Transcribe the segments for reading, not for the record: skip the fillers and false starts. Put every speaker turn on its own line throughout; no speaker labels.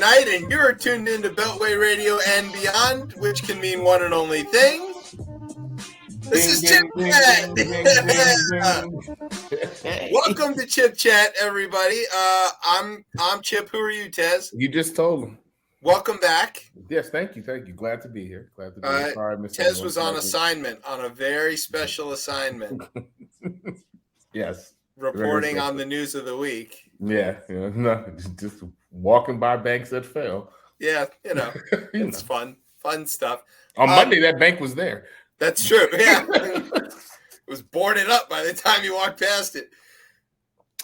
night, and you're tuned into Beltway Radio and Beyond, which can mean one and only thing. This is Chipchat. Welcome to Chipchat, everybody. I'm Chip. Who are you, Tez?
You just told him.
Welcome back.
Yes, thank you. Glad to be here. Sorry,
Tez was on assignment, on a very special assignment.
Yes.
Reporting on the news of the week.
Yeah, just walking by banks that fell.
Yeah, it's fun stuff.
On Monday, that bank was there.
That's true. Yeah, it was boarded up by the time you walked past it.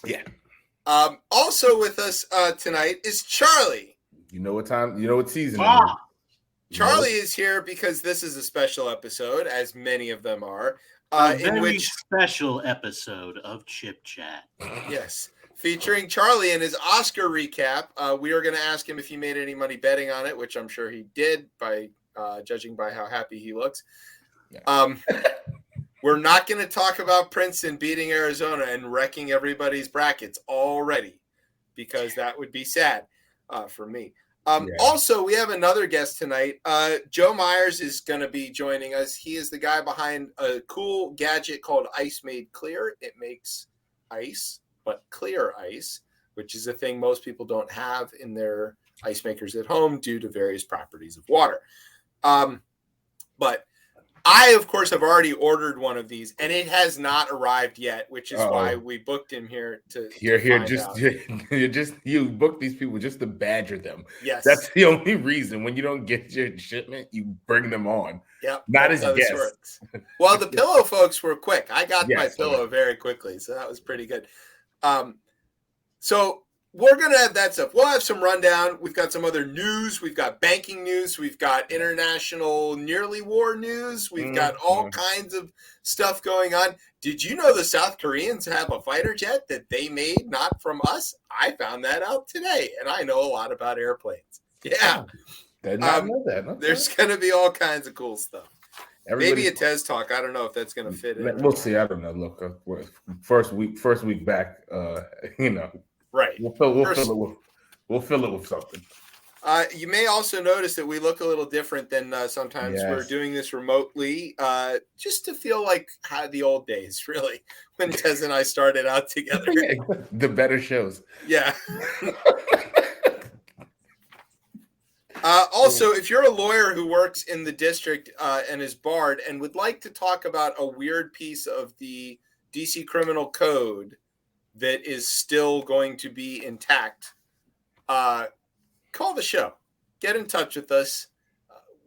Yeah.
Also with us tonight is Charlie.
You know what time? You know what season? It is.
Charlie is here because this is a special episode, as many of them are.
Special episode of Chip Chat.
Yes, featuring Charlie and his Oscar recap. We are going to ask him if he made any money betting on it, which I'm sure he did by judging by how happy he looks. Yeah. We're not going to talk about Princeton beating Arizona and wrecking everybody's brackets already, because that would be sad for me. Also, we have another guest tonight. Joe Myers is going to be joining us. He is the guy behind a cool gadget called Ice Made Clear. It makes ice, but clear ice, which is a thing most people don't have in their ice makers at home due to various properties of water. But I, of course, have already ordered one of these, and it has not arrived yet, which is why we booked him here to. You're here
you book these people just to badger them.
Yes,
that's the only reason. When you don't get your shipment, you bring them on.
Yep,
not as guests.
Well, the pillow folks were quick. I got my pillow very quickly, so that was pretty good. So we're going to have that stuff. We'll have some rundown. We've got some other news. We've got banking news. We've got international nearly war news. We've got all kinds of stuff going on. Did you know the South Koreans have a fighter jet that they made not from us? I found that out today, and I know a lot about airplanes. Yeah.
Did not know that. Okay.
There's going to be all kinds of cool stuff. Maybe a Tez talk. I don't know if that's going to fit in.
We'll see. I don't know. Look, first week back,
Right.
We'll fill it with something.
You may also notice that we look a little different than sometimes. We're doing this remotely just to feel like the old days, really, when Tez and I started out together.
The better shows.
Yeah. Also, if you're a lawyer who works in the district and is barred and would like to talk about a weird piece of the DC Criminal Code that is still going to be intact, call the show. Get in touch with us.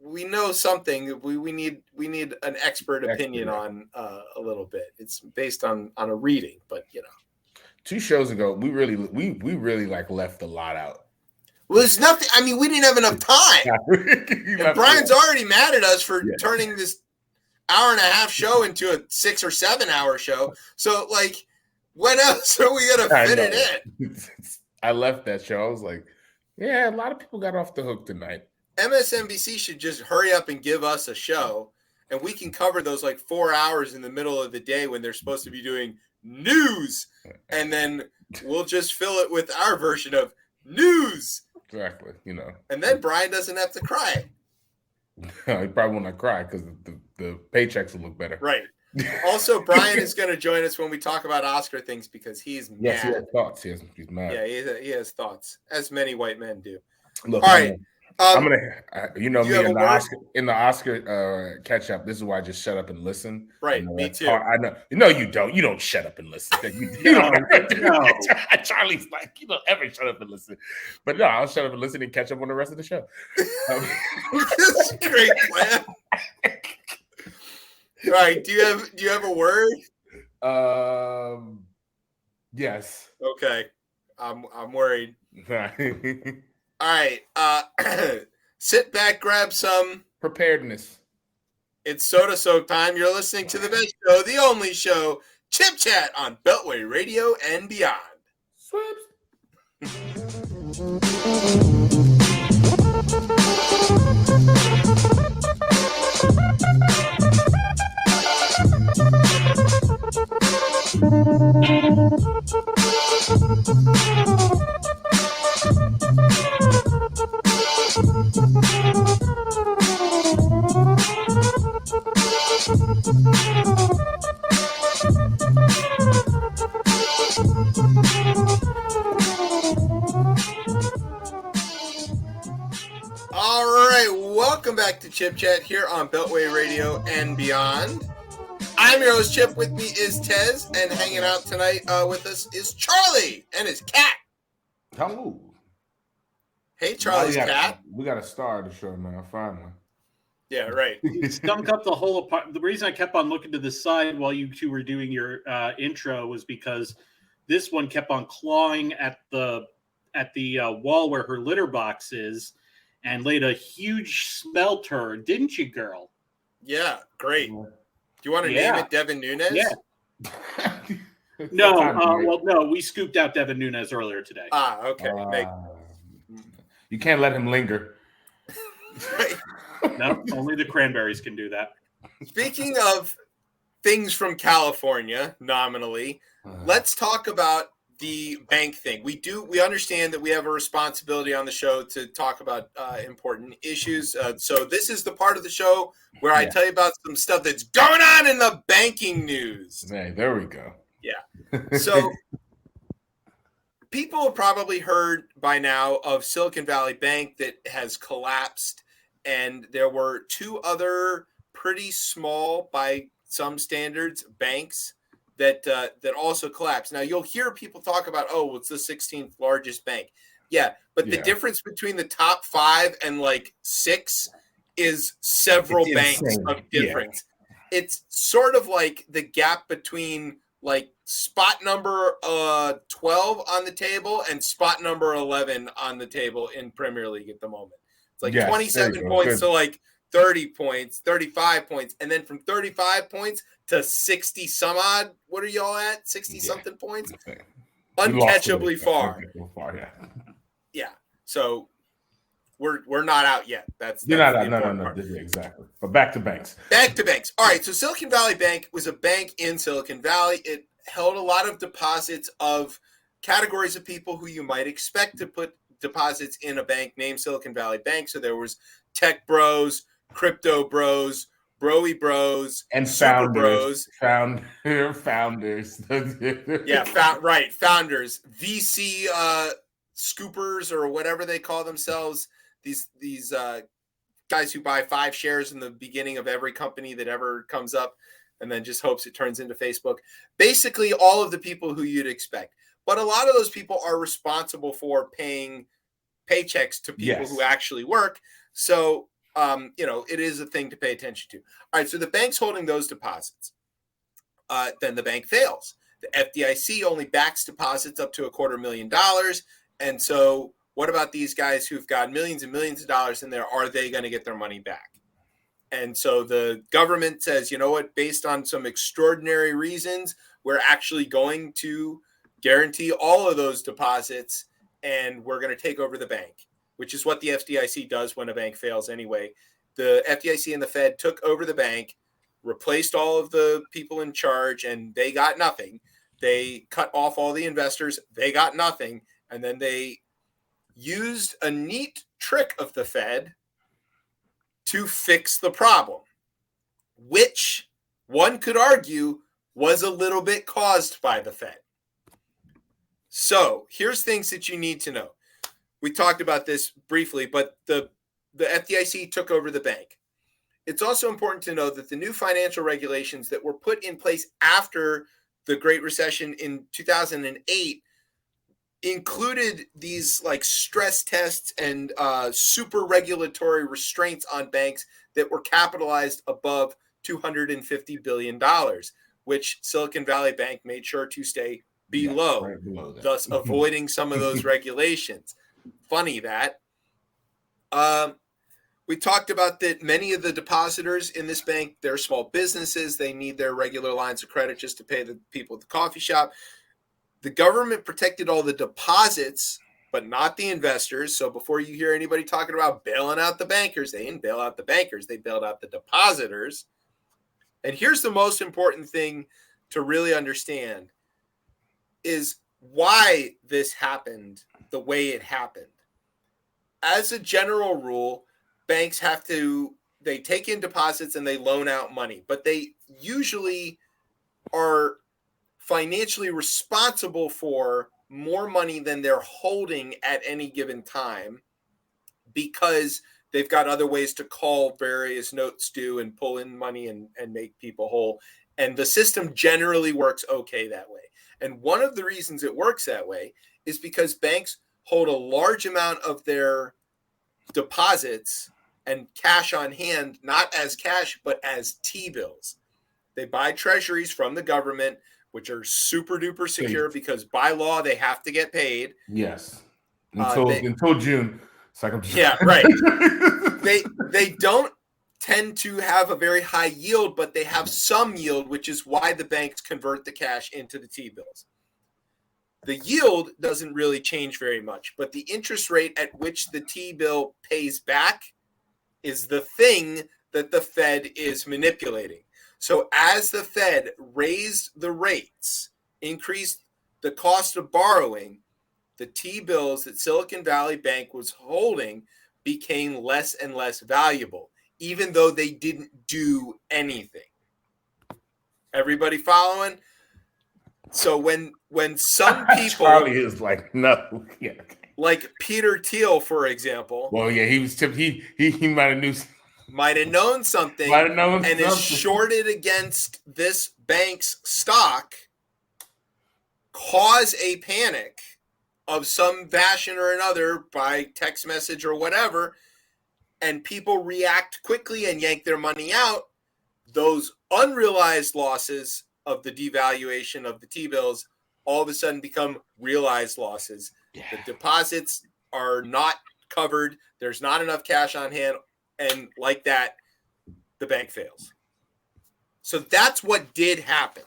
We know something. We need an expert opinion on a little bit. It's based on a reading, but
2 shows ago, we really left a lot out.
Well, there's nothing. I mean, we didn't have enough time. And Brian's already mad at us for turning this hour and a half show into a 6 or 7 hour show. So, when else are we going to fit it in?
I left that show. I was like, a lot of people got off the hook tonight.
MSNBC should just hurry up and give us a show, and we can cover those 4 hours in the middle of the day when they're supposed to be doing news, and then we'll just fill it with our version of news.
Exactly,
And then Brian doesn't have to cry.
He probably will not cry because the paychecks will look better.
Right. Also, Brian is going to join us when we talk about Oscar things because he's mad.
Yes, he has thoughts. He's mad.
Yeah, he has thoughts, as many white men do.
Look,
all right.
I'm gonna, in the Oscar catch up. This is why I just shut up and listen.
Right, me too.
I know. No, you don't. You don't shut up and listen. No. Charlie's like, you don't ever shut up and listen. But no, I'll shut up and listen and catch up on the rest of the show.
This is a great plan. All right. Do you have a word?
Yes.
Okay. I'm worried. All right. Sit back, grab some
preparedness.
It's soda soak time. You're listening to the best show, the only show, Chip Chat on Beltway Radio and Beyond. All right, welcome back to Chipchat here on Beltway Radio and beyond. I'm your host, Chip. With me is Tez, and hanging out tonight with us is Charlie and his cat.
Hello.
Hey, Charlie's cat.
We got a star of the show now, finally.
Yeah, right.
Stunk up the whole apartment. The reason I kept on looking to the side while you two were doing your intro was because this one kept on clawing at the wall where her litter box is and laid a huge smell turd, didn't you, girl?
Yeah, great. Do you want to name it Devin Nunes?
Yeah. No, we scooped out Devin Nunes earlier today.
Okay.
You can't let him linger.
No, only the Cranberries can do that.
Speaking of things from California, nominally, let's talk about the bank thing. We understand that we have a responsibility on the show to talk about important issues. So this is the part of the show where I tell you about some stuff that's going on in the banking news.
Hey, there we go.
Yeah. So people have probably heard by now of Silicon Valley Bank that has collapsed, and there were two other pretty small, by some standards, banks that also collapsed. Now, you'll hear people talk about, it's the 16th largest bank. Yeah, but the difference between the top 5 and like 6 is several banks of difference. Yeah. It's sort of like the gap between like spot number 12 on the table and spot number 11 on the table in Premier League at the moment. It's like 27 points to like 30 points, 35 points, and then from 35 points to 60 some odd. What are y'all at? 60 something points? Uncatchably far. Yeah. So we're not out yet. You're not out.
No, exactly. But back to banks.
All right. So Silicon Valley Bank was a bank in Silicon Valley. It held a lot of deposits of categories of people who you might expect to put deposits in a bank named Silicon Valley Bank. So there was tech bros, crypto bros, broy bros,
and
super
founders.
Founders. Founders, VC scoopers or whatever they call themselves. These guys who buy 5 shares in the beginning of every company that ever comes up and then just hopes it turns into Facebook. Basically, all of the people who you'd expect. But a lot of those people are responsible for paying paychecks to people who actually work. So, it is a thing to pay attention to. All right, so the bank's holding those deposits. Then the bank fails. The FDIC only backs deposits up to $250,000. And so what about these guys who've got millions and millions of dollars in there? Are they going to get their money back? And so the government says, you know what, based on some extraordinary reasons, we're actually going to guarantee all of those deposits, and we're going to take over the bank, which is what the FDIC does when a bank fails anyway. The FDIC and the Fed took over the bank, replaced all of the people in charge, and they got nothing. They cut off all the investors. They got nothing. And then they used a neat trick of the Fed to fix the problem, which one could argue was a little bit caused by the Fed. So here's things that you need to know. We talked about this briefly, but the FDIC took over the bank. It's also important to know that the new financial regulations that were put in place after the Great Recession in 2008 included these like stress tests and super regulatory restraints on banks that were capitalized above $250 billion, which Silicon Valley Bank made sure to stay below, right below that. Thus avoiding some of those regulations. Funny that. We talked about that many of the depositors in this bank, they're small businesses. They need their regular lines of credit just to pay the people at the coffee shop. The government protected all the deposits, but not the investors. So before you hear anybody talking about bailing out the bankers, they didn't bail out the bankers. They bailed out the depositors. And here's the most important thing to really understand is why this happened the way it happened. As a general rule, banks they take in deposits and they loan out money, but they usually are financially responsible for more money than they're holding at any given time because they've got other ways to call various notes due and pull in money and make people whole. And the system generally works okay that way. And one of the reasons it works that way is because banks hold a large amount of their deposits and cash on hand, not as cash, but as T-bills. They buy treasuries from the government, which are super duper secure because by law they have to get paid.
Yes. Until June.
Yeah, right. They don't tend to have a very high yield, but they have some yield, which is why the banks convert the cash into the T-bills. The yield doesn't really change very much, but the interest rate at which the T-bill pays back is the thing that the Fed is manipulating. So as the Fed raised the rates, increased the cost of borrowing, the T-bills that Silicon Valley Bank was holding became less and less valuable, even though they didn't do anything. Everybody following? So when some people
Charlie is like, no, yeah.
Like Peter Thiel, for example.
Well, yeah, he was tipped. He
might have known something and is shorted against this bank's stock, cause a panic of some fashion or another by text message or whatever, and people react quickly and yank their money out. Those unrealized losses of the devaluation of the T-bills all of a sudden become realized losses. Yeah. The deposits are not covered. There's not enough cash on hand. And like that, the bank fails. So that's what did happen.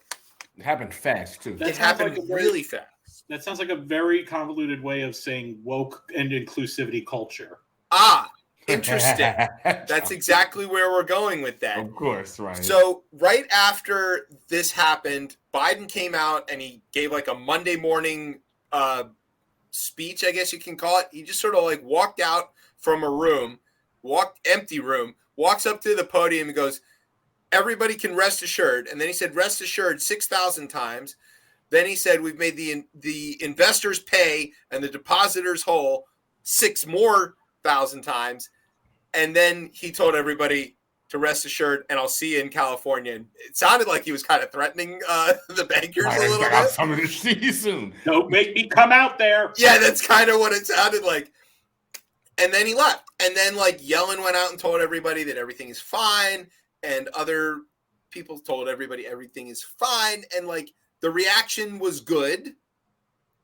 It happened fast, too.
It happened really fast.
That sounds like a very convoluted way of saying woke and inclusivity culture.
Ah, interesting. That's exactly where we're going with that.
Of course, right.
So right after this happened, Biden came out and he gave like a Monday morning speech, I guess you can call it. He just sort of like walked out from a room, empty room, walks up to the podium and goes, everybody can rest assured. And then he said, rest assured 6,000 times. Then he said, we've made the investors pay and the depositors whole 6,000 more times. And then he told everybody to rest assured, and I'll see you in California. And it sounded like he was kind of threatening the bankers a little bit.
I'm coming to see you soon.
Don't make me come out there.
Yeah, that's kind of what it sounded like. And then he left. And then like Yellen went out and told everybody that everything is fine. And other people told everybody everything is fine. And like the reaction was good.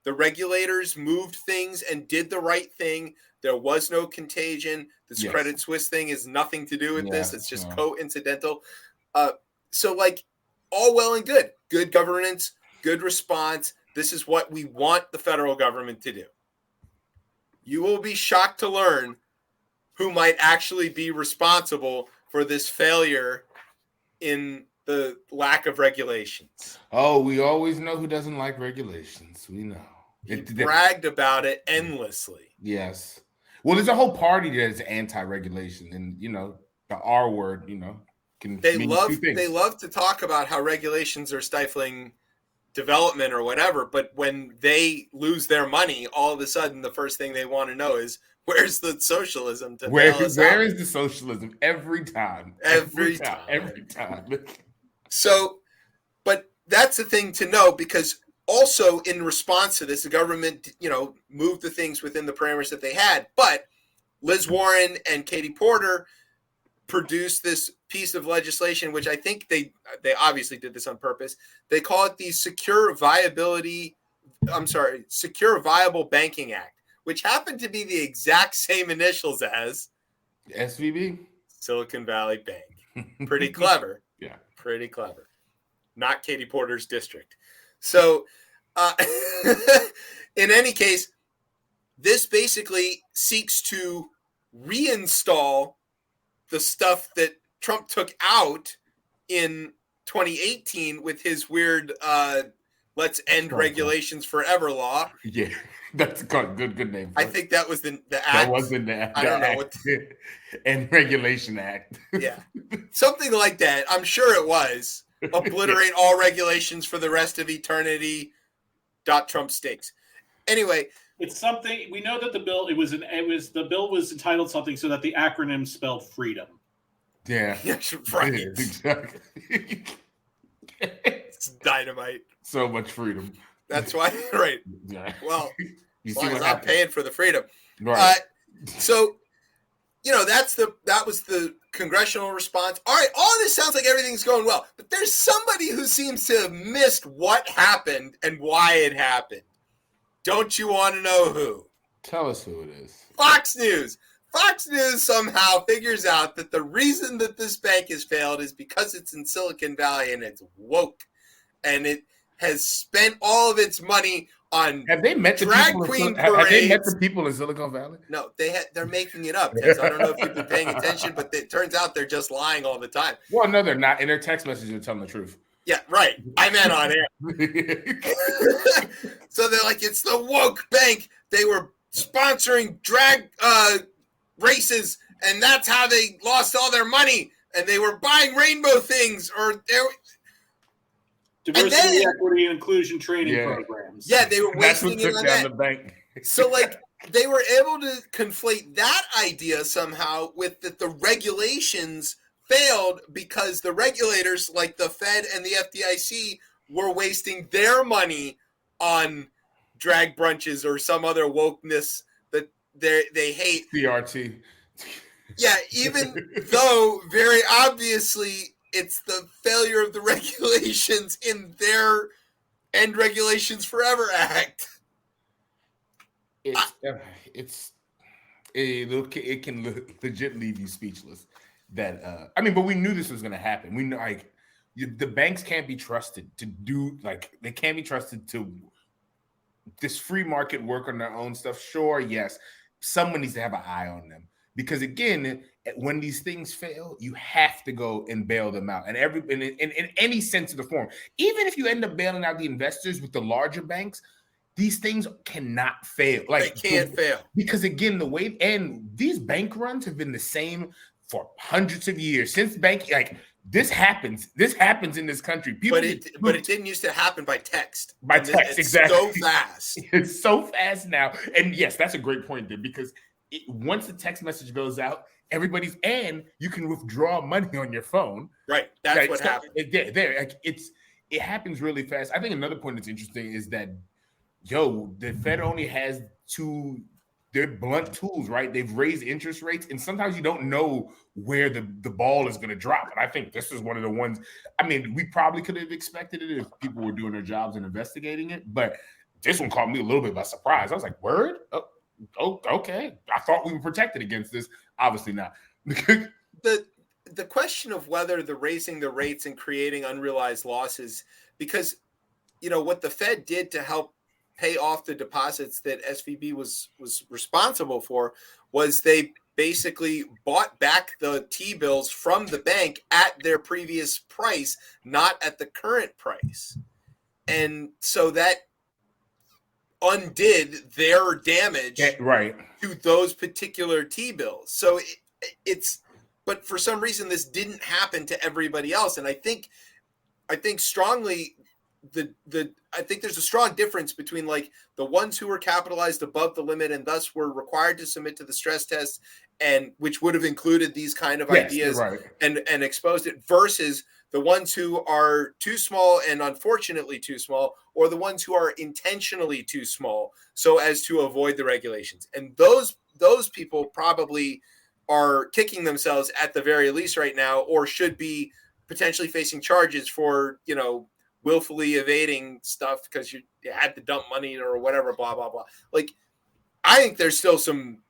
The regulators moved things and did the right thing. There was no contagion. This Credit Suisse thing has nothing to do with this. It's just coincidental. So like all well and good. Good governance, good response. This is what we want the federal government to do. You will be shocked to learn who might actually be responsible for this failure in the lack of regulations.
Oh, we always know who doesn't like regulations. We know.
He bragged about it endlessly.
Yes. Well, there's a whole party that is anti-regulation, and the R word, can mean two things.
They love to talk about how regulations are stifling development or whatever, but when they lose their money, all of a sudden the first thing they want to know is where's the socialism to
where is the socialism every time.
Every time. So, but that's the thing to know, because also in response to this, the government, moved the things within the parameters that they had. But Liz Warren and Katie Porter produced this piece of legislation, which I think they obviously did this on purpose. They call it the Secure Viable Banking Act, which happened to be the exact same initials as
SVB,
Silicon Valley Bank. Pretty clever.
Yeah.
Pretty clever. Not Katie Porter's district. So, in any case, this basically seeks to reinstall the stuff that Trump took out in 2018 with his weird let's end regulations forever law.
Yeah, that's a good name.
I think that was the act.
That was the act.
I don't know what
and Regulation Act.
Yeah, something like that. I'm sure it was. Obliterate all regulations for the rest of eternity. Trump stakes. Anyway,
It's something we know that the bill. The bill was entitled something so that the acronym spelled freedom.
Yeah.
Right.
Yeah, exactly.
It's dynamite.
So much freedom.
That's why, right?
Yeah.
Well,
you
as
see
long
what
as I'm paying for the freedom,
right?
So, that was the congressional response. All right, all of this sounds like everything's going well, but there's somebody who seems to have missed what happened and why it happened. Don't you want to know who?
Tell us who it is.
Fox News. Fox News somehow figures out that the reason that this bank has failed is because it's in Silicon Valley and it's woke, and it has spent all of its money on
Have they met
drag
the
queen
people?
parades.
Have they met the people in Silicon Valley?
No, they're making it up. Tess. I don't know if you've been paying attention, but it turns out they're just lying all the time.
Well, no, they're not. In their text messages, they're telling the truth.
Yeah, right. I meant on air. So they're like, it's the woke bank. They were sponsoring drag races, and that's how they lost all their money. And they were buying rainbow things, or
diversity, equity, and inclusion training programs.
Yeah, they were wasting it on that.
The bank.
So, they were able to conflate that idea somehow with that the regulations failed because the regulators, like the Fed and the FDIC, were wasting their money on drag brunches or some other wokeness that they hate.
CRT.
Yeah, even though very obviously it's the failure of the regulations in their End Regulations Forever Act.
It can legit leave you speechless. That but we knew this was going to happen. We know the banks can't be trusted to do they can't be trusted to this free market work on their own stuff. Sure, yes, someone needs to have an eye on them because again, when these things fail, you have to go and bail them out. And in any sense of the form, even if you end up bailing out the investors with the larger banks, these things cannot fail.
They can't fail
because again, these bank runs have been the same for hundreds of years since banking. This happens in this country.
But it didn't used to happen by text.
It's
exactly. So fast.
It's so fast now. And yes, that's a great point there because once the text message goes out, and you can withdraw money on your phone.
Right. That's what happened.
It happens really fast. I think another point that's interesting is that the Fed only has they're blunt tools, right? They've raised interest rates, and sometimes you don't know where the ball is going to drop. And I think this is one of the ones. I mean, we probably could have expected it if people were doing their jobs and investigating it, but this one caught me a little bit by surprise. I was like, "Word? Oh, okay. I thought we were protected against this. Obviously not."
The question of whether the raising the rates and creating unrealized losses, because what the Fed did to help pay off the deposits that SVB was responsible for was they basically bought back the T-bills from the bank at their previous price, not at the current price. And so that undid their damage to those particular T-bills. So but for some reason this didn't happen to everybody else. And I think strongly I think there's a strong difference between the ones who were capitalized above the limit and thus were required to submit to the stress test, and which would have included these kind of ideas and exposed it, versus the ones who are too small and unfortunately too small, or the ones who are intentionally too small so as to avoid the regulations. And those people probably are kicking themselves at the very least right now, or should be potentially facing charges for willfully evading stuff because you had to dump money or whatever, blah, blah, blah. I think there's still some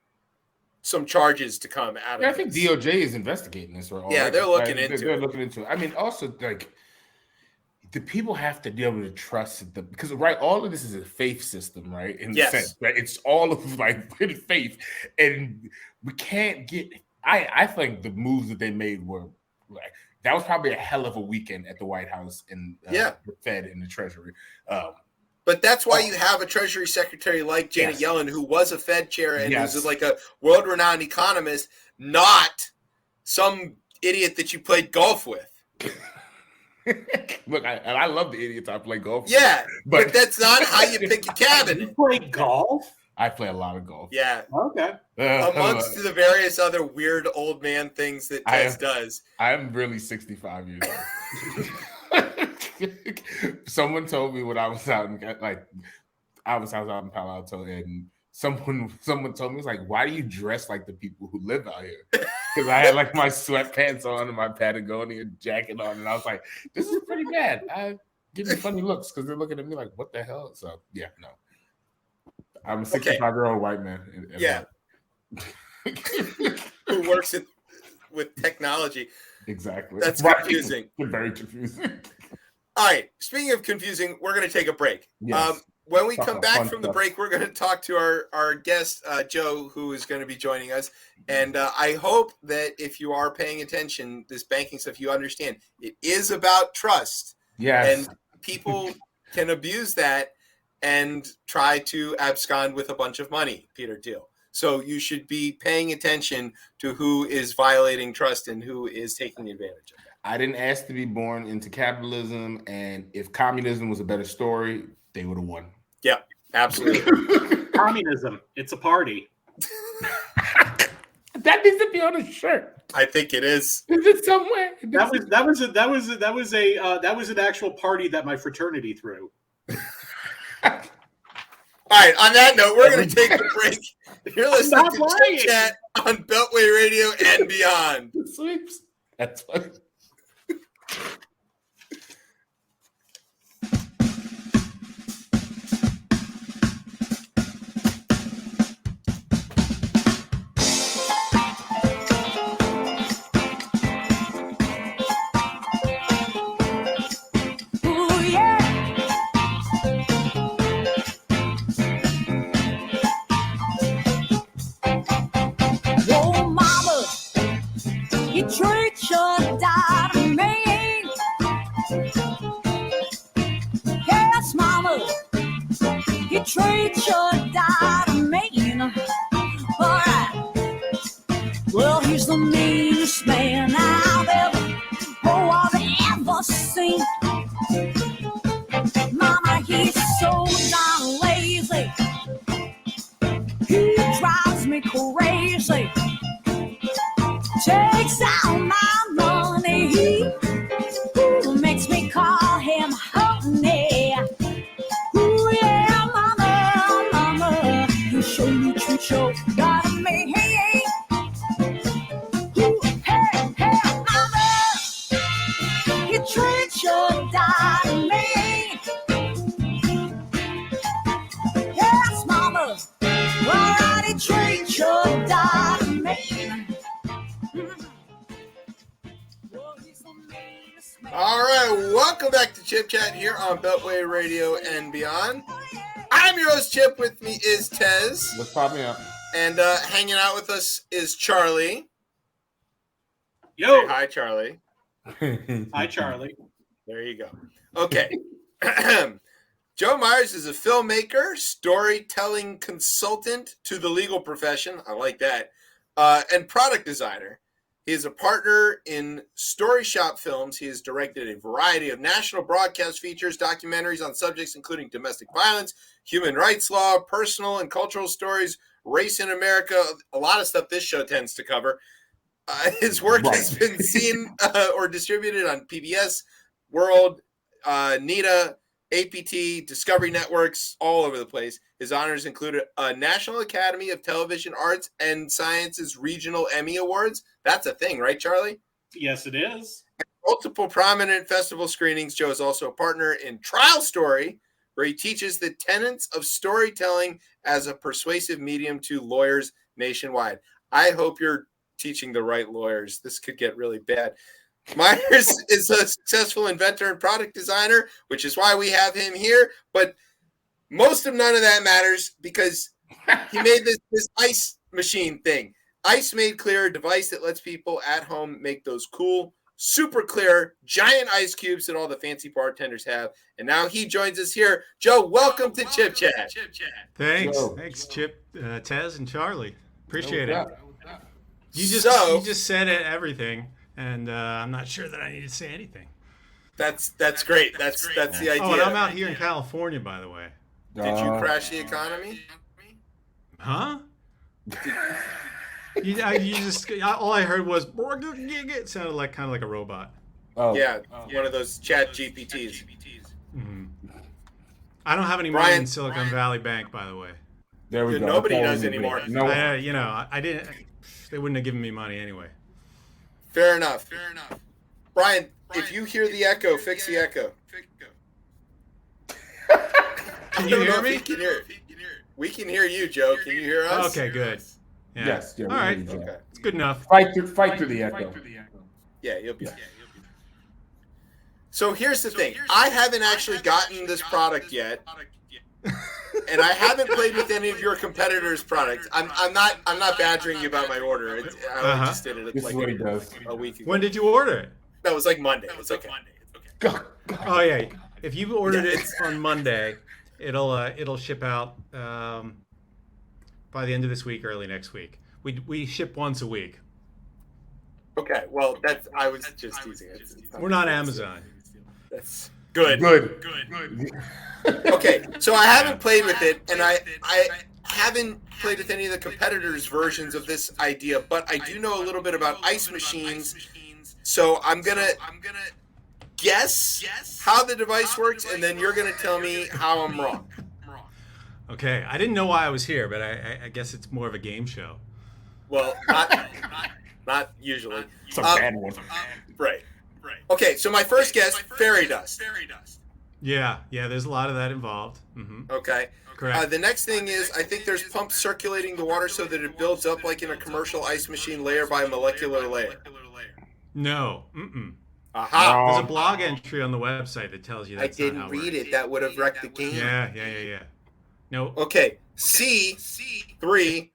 charges to come out of it.
I think DOJ is investigating this.
They're looking into it.
They're looking into it. I mean, also, the people have to be able to trust them because, all of this is a faith system, right? In the sense that it's all of faith. And we can't get, I think the moves that they made were that was probably a hell of a weekend at the White House and the Fed and the Treasury.
But that's why you have a Treasury Secretary like Janet Yellen, who was a Fed chair and who's a world-renowned economist, not some idiot that you played golf with.
Look, I love the idiots I play golf with.
Yeah, but that's not how you pick a cabinet.
You play golf?
I play a lot of golf.
Yeah.
Okay.
Amongst the various other weird old man things that Tez does.
I am really 65 years old. Someone told me when I was out in out in Palo Alto, and someone told me, was like, why do you dress like the people who live out here? Because I had like my sweatpants on and my Patagonia jacket on, and I was like, this is pretty bad. I give me funny looks because they're looking at me like, what the hell? So yeah, no. I'm a 65-year-old white man.
Yeah. Who works with technology.
Exactly.
That's confusing.
Very confusing.
All right. Speaking of confusing, we're going to take a break.
Yes.
When we come back from the break, we're going to talk to our guest, Joe, who is going to be joining us. And I hope that if you are paying attention, this banking stuff, you understand it is about trust.
Yes.
And people can abuse that and try to abscond with a bunch of money, Peter Thiel. So you should be paying attention to who is violating trust and who is taking advantage of that.
I didn't ask to be born into capitalism, and if communism was a better story, they would have won.
Yeah, absolutely.
Communism. It's a party.
That needs to be on a shirt.
I think it is.
Is it somewhere?
That was an actual party that my fraternity threw.
All right. On that note, we're going to take a break. You're listening to Chipchat on Beltway Radio and beyond.
The sweeps. That's funny.
Well, he's the meanest man I've ever seen. Mama, he's so darn lazy. He drives me crazy. Takes out my money. Ooh, makes me call him honey. Ooh, yeah, mama, you show me treat your got me. Treat your darling. Yes, mama. Alrighty, treat your darling.
All right, welcome back to Chip Chat here on Beltway Radio and beyond. I'm your host, Chip. With me is Tez.
Let's pop me up.
And hanging out with us is Charlie.
Yo.
Say hi, Charlie.
Hi, Charlie.
There you go. Okay. Joe Myers is a filmmaker, storytelling consultant to the legal profession. I like that. And product designer. He is a partner in Story Shop Films. He has directed a variety of national broadcast features, documentaries on subjects including domestic violence, human rights law, personal and cultural stories, race in America, a lot of stuff this show tends to cover. His work has been seen or distributed on PBS, World, NIDA, APT, Discovery Networks, all over the place. His honors included a National Academy of Television Arts and Sciences Regional Emmy Awards. That's a thing, right, Charlie?
Yes, it is.
Multiple prominent festival screenings. Joe is also a partner in Trial Story, where he teaches the tenets of storytelling as a persuasive medium to lawyers nationwide. I hope you're teaching the right lawyers. This could get really bad. Myers is a successful inventor and product designer, which is why we have him here. But most of none of that matters because he made this ice machine thing. Ice Made Clear, a device that lets people at home make those cool, super clear, giant ice cubes that all the fancy bartenders have. And now he joins us here. Joe, welcome to Chip Chat.
Thanks.
Joe.
Thanks, Chip, Tez, and Charlie. Appreciate it. You just said everything, and I'm not sure that I need to say anything.
That's great. That's the idea.
Oh, and I'm out here in California, by the way.
Did you crash the economy?
Huh? you just all I heard was it sounded like kind of like a robot.
Oh
yeah, one of those chat GPTs.
Mm-hmm. I don't have any money in Silicon Valley Bank, by the way.
There we go.
Nobody does anymore.
No,
I didn't. They wouldn't have given me money anyway.
Fair enough. Brian, if you hear the echo, fix the echo.
Can you hear me?
We can hear you, Joe. Can you hear us?
Okay, good. Yeah.
Yes. Yeah,
all right.
Okay.
It's good enough.
Fight through the echo.
Yeah, you'll be. So here's the thing. I haven't actually gotten this product yet, and I haven't played with any of your competitors' products. I'm not badgering you about my order. I just did it
This
like
is what he does.
a week ago.
When did you order it?
No, it was like Monday. It's okay.
Oh yeah. If you ordered it on Monday, it'll ship out by the end of this week, early next week. We ship once a week.
Okay, well, I was just teasing it.
We're not Amazon.
That's good. Okay, so I haven't played with it, and I haven't played with any of the competitors' versions of this idea, but I do know a little bit about ice machines. So I'm gonna guess how the device works, and then you're gonna tell me how I'm wrong.
Okay, I didn't know why I was here, but I guess it's more of a game show.
Well, not usually.
It's a bad one.
Right. Okay, so my first guess, fairy dust.
Yeah, there's a lot of that involved. Mm-hmm.
Okay.
Correct.
The next thing is, I think there's pumps circulating the water so that it builds up like in a commercial ice machine, layer by molecular layer.
No. Mm-mm.
Aha.
There's a blog entry on the website that tells you
I
that's not how
didn't
it
read
works.
it. That would have wrecked the game.
Yeah. No.
Okay. C3,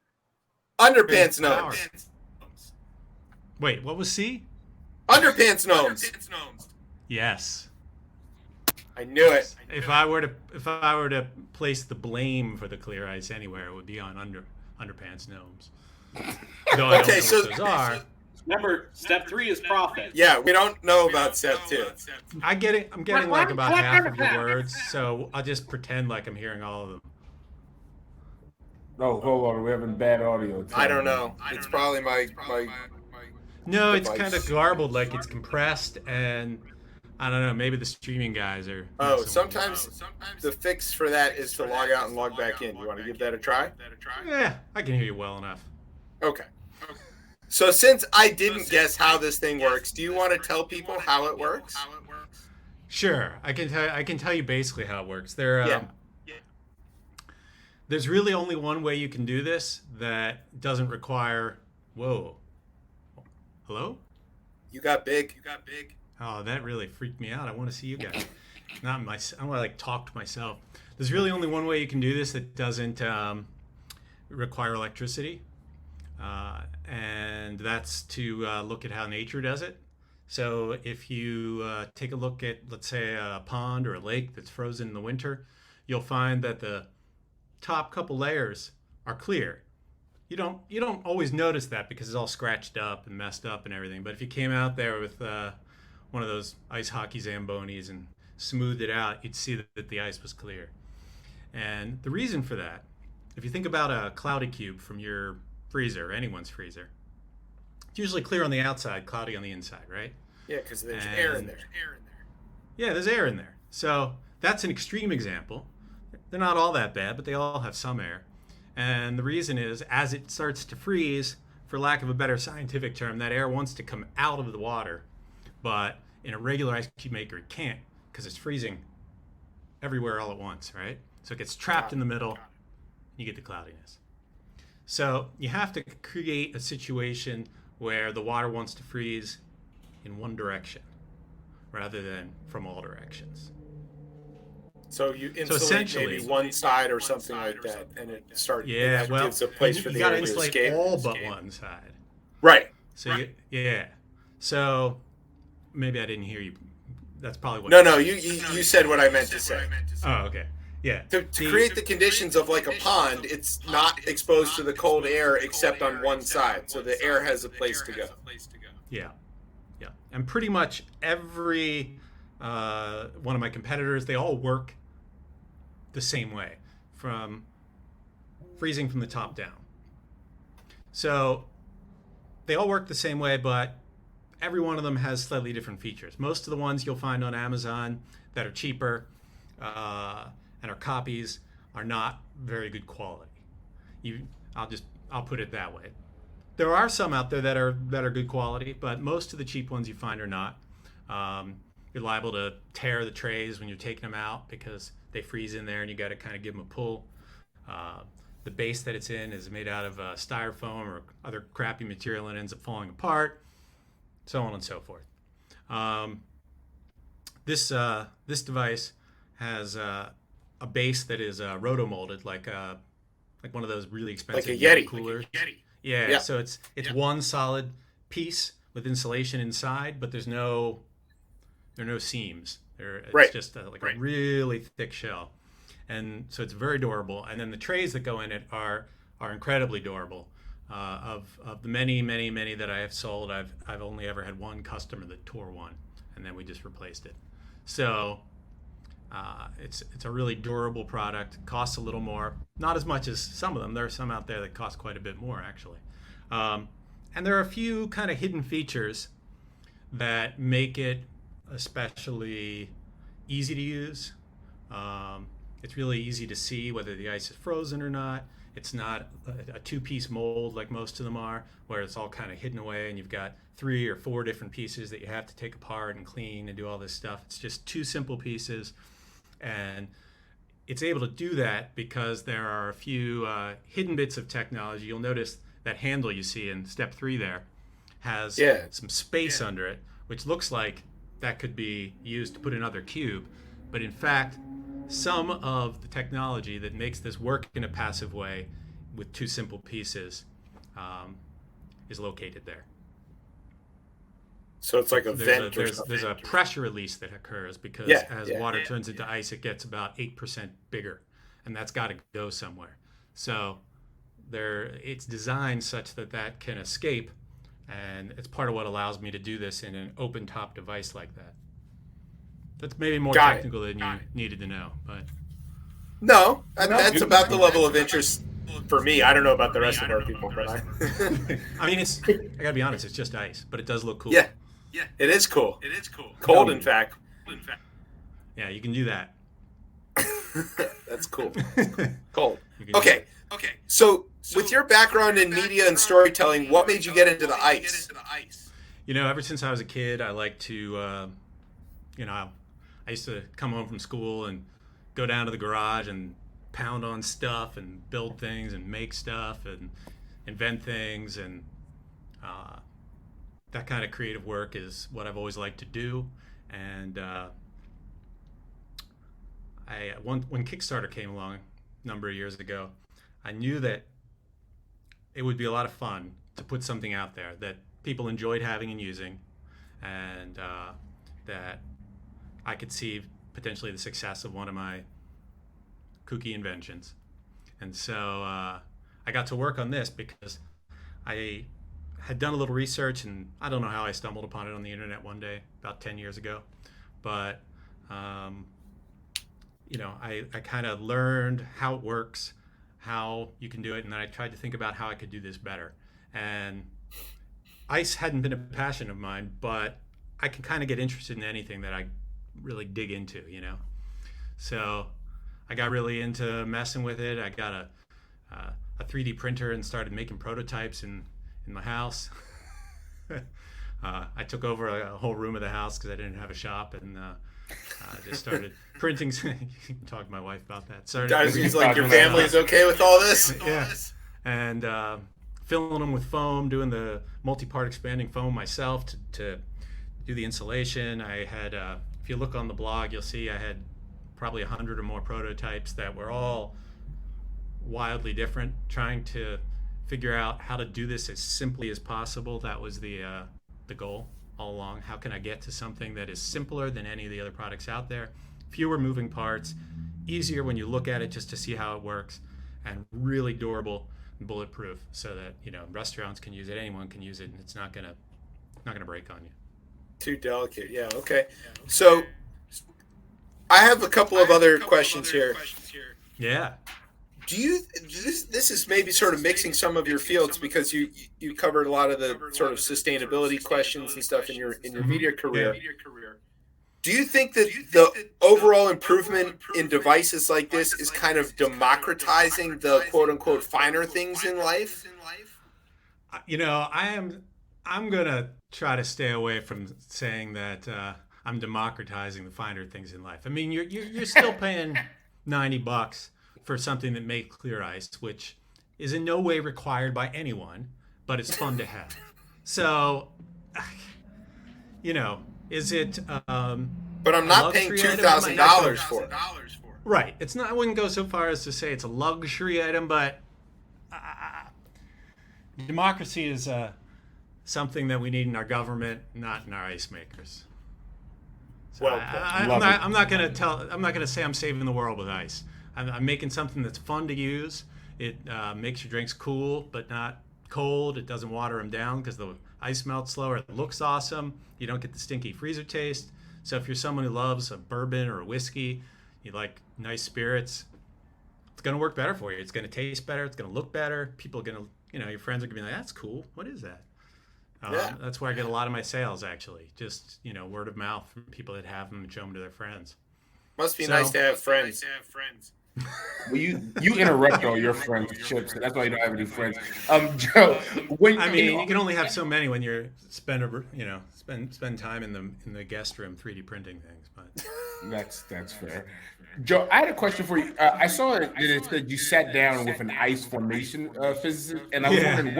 underpants gnomes.
Wait, what was C?
Underpants gnomes.
Yes.
I knew it.
If I were to place the blame for the clear ice anywhere, it would be on underpants gnomes. Though I don't know what those are.
Remember, step 3 is profit.
Yeah, we don't know about step 2.
I get it. I'm getting like about half of the words, so I'll just pretend like I'm hearing all of them.
Oh, hold on. We're having bad audio.
I don't know. It's probably my
No, it's
device.
kind of garbled, like it's compressed, and I don't know. Maybe the streaming guys are.
Sometimes the fix for that is to log out and log back in. You want to give that a try?
Yeah, I can hear you well enough.
Okay. So since I didn't guess how this thing works, do you want to tell people how it works?
Sure, I can tell you basically how it works. There's really only one way you can do this that doesn't require. Whoa. Hello?
You got big.
Oh, that really freaked me out. I want to see you guys. I want to like talk to myself. There's really only one way you can do this that doesn't require electricity, and that's to look at how nature does it. So if you take a look at, let's say, a pond or a lake that's frozen in the winter, you'll find that the top couple layers are clear. You don't always notice that because it's all scratched up and messed up and everything. But if you came out there with one of those ice hockey Zambonis and smoothed it out, you'd see that the ice was clear. And the reason for that, if you think about a cloudy cube from your freezer, anyone's freezer, it's usually clear on the outside, cloudy on the inside, right?
Yeah, because there's air in there.
Yeah, there's air in there. So that's an extreme example. They're not all that bad, but they all have some air. And the reason is, as it starts to freeze, for lack of a better scientific term, that air wants to come out of the water. But in a regular ice cube maker, it can't because it's freezing everywhere all at once, right? So it gets trapped in the middle, and you get the cloudiness. So you have to create a situation where the water wants to freeze in one direction rather than from all directions.
So you insulate maybe one side or something like that, and it starts.
Yeah, well,
gives a place for
you
the
got to
air to
insulate
escape.
all but one side.
Right.
So yeah. So maybe I didn't hear you. That's probably what.
No, you said what I meant to say.
Oh, okay. Yeah.
To create the conditions of like a pond, it's not exposed to the cold air except on one side, so the air has a place to go.
Yeah. And pretty much every one of my competitors, they all work the same way. From freezing from the top down. So they all work the same way, but every one of them has slightly different features. Most of the ones you'll find on Amazon that are cheaper and are copies are not very good quality. I'll put it that way. There are some out there that are good quality, but most of the cheap ones you find are not. You're liable to tear the trays when you're taking them out because they freeze in there, and you got to kind of give them a pull. The base that it's in is made out of styrofoam or other crappy material and ends up falling apart, so on and so forth. This device has a base that is roto-molded, like one of those really expensive
like a Yeti
coolers.
Like a Yeti.
Yeah, so it's one solid piece with insulation inside, but there are no seams. It's just a really thick shell, and so it's very durable. And then the trays that go in it are incredibly durable. Of the many that I have sold, I've only ever had one customer that tore one, and then we just replaced it. So it's a really durable product. Costs a little more, not as much as some of them. There are some out there that cost quite a bit more, actually. And there are a few kind of hidden features that make it especially easy to use. It's really easy to see whether the ice is frozen or not. It's not a two-piece mold like most of them are, where it's all kind of hidden away and you've got 3 or 4 different pieces that you have to take apart and clean and do all this stuff. It's just 2 simple pieces, and it's able to do that because there are a few hidden bits of technology. You'll notice that handle you see in step 3 there has some space under it, which looks like that could be used to put another cube. But in fact, some of the technology that makes this work in a passive way with 2 simple pieces is located there.
So it's like a vent or something.
There's a pressure release that occurs because as water turns into ice, it gets about 8% bigger, and that's got to go somewhere. So it's designed such that can escape, and it's part of what allows me to do this in an open top device like that. That's maybe more technical than you needed to know, but
no, that's about the level of interest for me. I don't know about the rest of our people, but I
mean, I gotta be honest, it's just ice, but it does look cool.
Yeah, it is cool. Cold, in fact.
Yeah, you can do that.
That's cool. Cold. Okay. So, with your background in media and storytelling, what made you get into the ice?
Ever since I was a kid, I like to, I used to come home from school and go down to the garage and pound on stuff and build things and make stuff and invent things, and that kind of creative work is what I've always liked to do. And when Kickstarter came along a number of years ago, I knew that it would be a lot of fun to put something out there that people enjoyed having and using, and that I could see potentially the success of one of my kooky inventions. And so I got to work on this because I had done a little research, and I don't know how I stumbled upon it on the internet one day about 10 years ago, but I kind of learned how it works, how you can do it, and then I tried to think about how I could do this better. And ice hadn't been a passion of mine, but I can kind of get interested in anything that I really dig into, So I got really into messing with it. I got a 3D printer and started making prototypes in my house. I took over a whole room of the house because I didn't have a shop, and just started printing. You can talk to my wife about that.
He's like, your family's okay with all this?
Yeah. And filling them with foam, doing the multi-part expanding foam myself to do the insulation. I had, if you look on the blog, you'll see I had probably 100 or more prototypes that were all wildly different, trying to figure out how to do this as simply as possible. That was the goal all along. How can I get to something that is simpler than any of the other products out there? Fewer moving parts, easier when you look at it just to see how it works, and really durable and bulletproof so that restaurants can use it, anyone can use it, and it's not gonna break on you.
Too delicate. Yeah. Okay. So I have a couple of other questions here.
Yeah.
Do you this is maybe sort of mixing some of your fields because you covered a lot of the sort of sustainability questions and stuff in your media career. Do you think that the overall improvement in devices like this is kind of democratizing the quote unquote finer things in life?
You know, I'm gonna try to stay away from saying that I'm democratizing the finer things in life. I mean, you're still paying $90 for something that made clear ice, which is in no way required by anyone, but it's fun to have. So, you know, is it?
But I'm not paying $2,000 for it.
Right. It's not. I wouldn't go so far as to say it's a luxury item, but democracy is something that we need in our government, not in our ice makers. So
Well,
I'm not gonna say I'm saving the world with ice. I'm making something that's fun to use. It makes your drinks cool, but not cold. It doesn't water them down because the ice melts slower. It looks awesome. You don't get the stinky freezer taste. So if you're someone who loves a bourbon or a whiskey, you like nice spirits, it's going to work better for you. It's going to taste better. It's going to look better. People are going to, your friends are going to be like, that's cool. What is that?
Yeah.
That's where I get a lot of my sales, actually. Just, word of mouth from people that have them and show them to their friends.
Must be nice to have friends.
Well, you interrupt all your friends, Chips. That's why you don't have any friends. Joe,
you can only have so many when you're spend time in the guest room 3D printing things. But
that's fair. Joe, I had a question for you. I saw that it said you sat down with an ice formation physicist, and I was wondering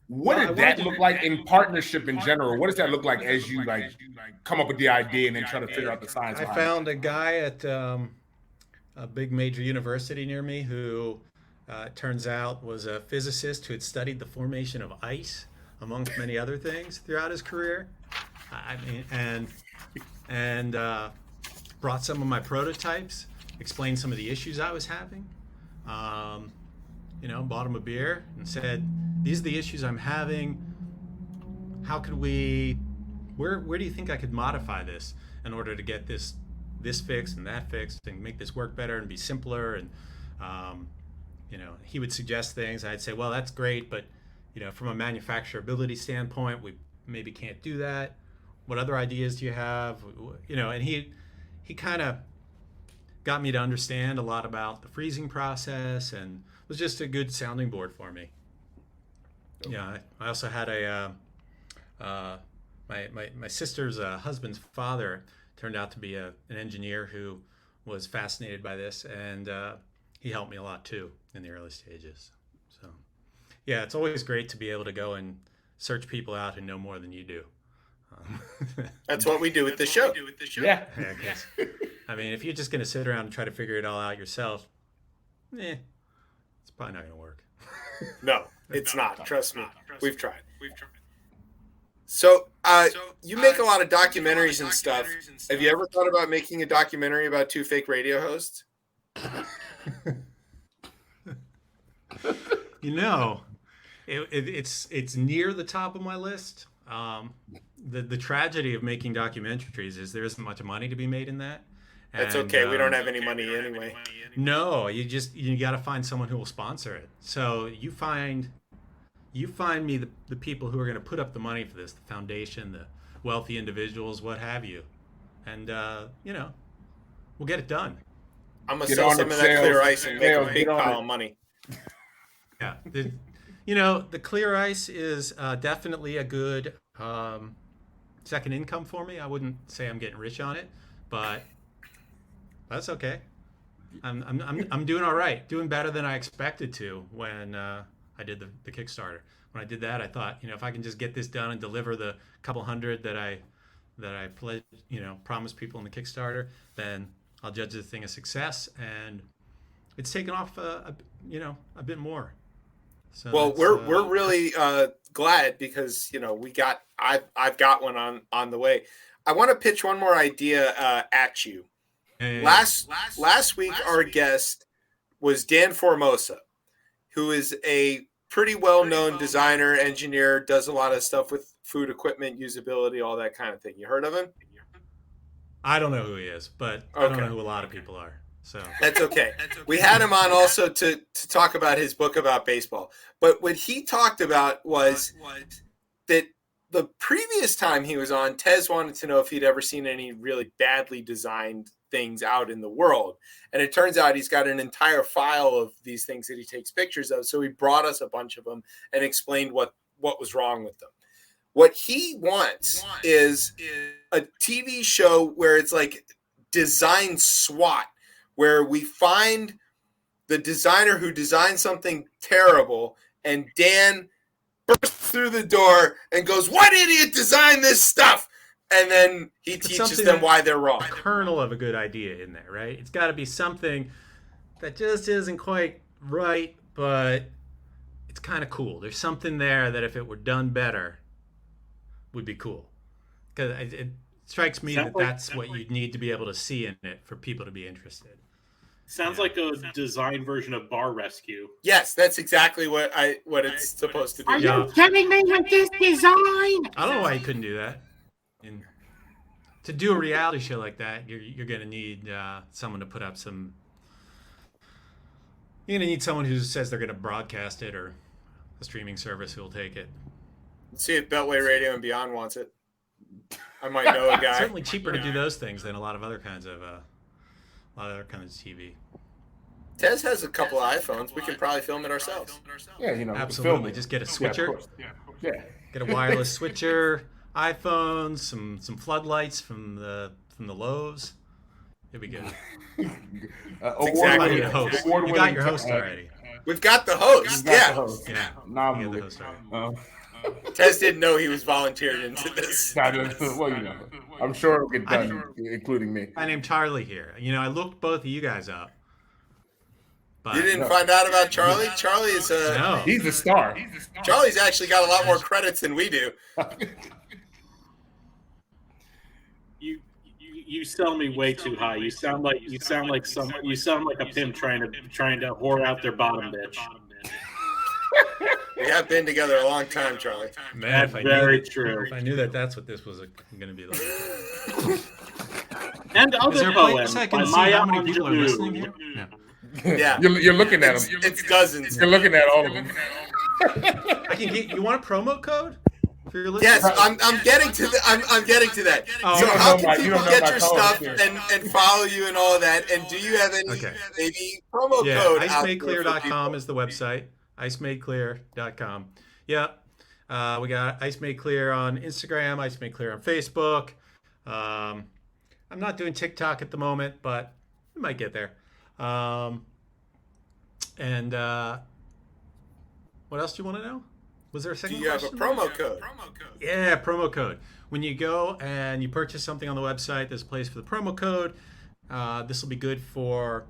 what did that look like in partnership in general? What does that look like as you come up with the idea and then try to figure out the science?
I found a guy at a big major university near me who turns out was a physicist who had studied the formation of ice amongst many other things throughout his career. And brought some of my prototypes, explained some of the issues I was having. Bought him a beer and said, these are the issues I'm having. How could where do you think I could modify this in order to get this fixed and that fixed and make this work better and be simpler? And, he would suggest things. I'd say, well, that's great, but, from a manufacturability standpoint, we maybe can't do that. What other ideas do you have? And he kind of got me to understand a lot about the freezing process and was just a good sounding board for me. Yeah, I also had my sister's husband's father turned out to be an engineer who was fascinated by this, and he helped me a lot too in the early stages. So, yeah, it's always great to be able to go and search people out who know more than you do.
That's what we do with the show.
Yeah.
I guess. I mean, if you're just going to sit around and try to figure it all out yourself, it's probably not going to work.
No, it's not. Trust me. We've tried. So, you make a lot of documentaries and stuff. Have you ever thought about making a documentary about two fake radio hosts?
It's near the top of my list. The tragedy of making documentaries is there isn't much money to be made in that.
That's okay. We don't have any money anyway.
No, you got to find someone who will sponsor it. So you find me the people who are going to put up the money for this, the foundation, the wealthy individuals, what have you, and we'll get it done.
I'm gonna sell some of that clear ice and make a big pile of money.
Yeah, the clear ice is definitely a good second income for me. I wouldn't say I'm getting rich on it, but that's okay. I'm doing all right, doing better than I expected to when I did the Kickstarter. When I did that, I thought, if I can just get this done and deliver the couple hundred that I pledged, promised people in the Kickstarter, then I'll judge the thing a success, and it's taken off a bit more. So
well, we're really glad because I've got one on the way. I want to pitch one more idea at you. Last week our guest was Dan Formosa, who is a pretty well-known designer, engineer, does a lot of stuff with food equipment, usability, all that kind of thing. You heard of him?
I don't know who he is, but I don't know who a lot of people are. So
That's okay. We had him on also to talk about his book about baseball. But what he talked about was that the previous time he was on, Tez wanted to know if he'd ever seen any really badly designed things out in the world. And it turns out he's got an entire file of these things that he takes pictures of. So he brought us a bunch of them and explained what was wrong with them. What he wants is a TV show where it's like design SWAT, where we find the designer who designed something terrible, and Dan bursts through the door and goes, "What idiot designed this stuff?" And then he teaches them why they're wrong.
A kernel of a good idea in there, right? It's got to be something that just isn't quite right, but it's kind of cool. There's something there that if it were done better would be cool. Because it strikes me that's what you need to be able to see in it for people to be interested.
Sounds like a design version of Bar Rescue.
Yes, that's exactly what it's supposed to be.
Are you kidding me with this design?
I don't know why you couldn't do that. And to do a reality show like that, you're going to need someone to put up some. You're going to need someone who says they're going to broadcast it, or a streaming service who will take it.
Let's see if Beltway Radio and Beyond wants it. I might know a guy.
It's certainly cheaper to do those things than a lot of other kinds of TV.
Tez has a couple of iPhones. We can probably film it ourselves.
Yeah,
Absolutely. Just get a switcher.
Yeah.
Get a wireless switcher, iPhones, some floodlights from the Lowe's. It'd be good.
Exactly.
You got your host already.
We've got the host. Yeah.
You got the host already.
Tez didn't know he was volunteered into this.
Well, I'm sure it'll get done, including me.
I named Charlie here. I looked both of you guys up. But
You didn't find out about Charlie? Charlie is
no.
He's a star.
Charlie's actually got a lot more credits than we do.
You sell me way too high. You sound like a pimp trying to whore out their bottom bitch.
We have been together a long time, Charlie.
Man,
That's true.
If I knew that's what this was going to be like.
And
Is
other
there a place
poems
I
by
can see
Maya
how many people are
Angelou.
listening here? Yeah.
Yeah.
You're looking at them.
It's dozens.
You're looking at all of them.
I can get. You want a promo code for your listeners?
Yes, I'm getting to I'm getting to that.
Oh,
So
okay.
how can
You
people
don't know
get
my
your
code
stuff
here.
and follow you and all of that? And do you have any maybe promo
Yeah,
code out there for
IceMadeClear.com
people?
is the website. IceMadeClear.com. Yeah. We got Ice Made Clear on Instagram, Ice Made Clear on Facebook. I'm not doing TikTok at the moment, but we might get there. And what else do you want to know? Was there a
Do
second
you have a
question?
promo code?
Yeah, promo code. When you go and you purchase something on the website, there's a place for the promo code. This will be good for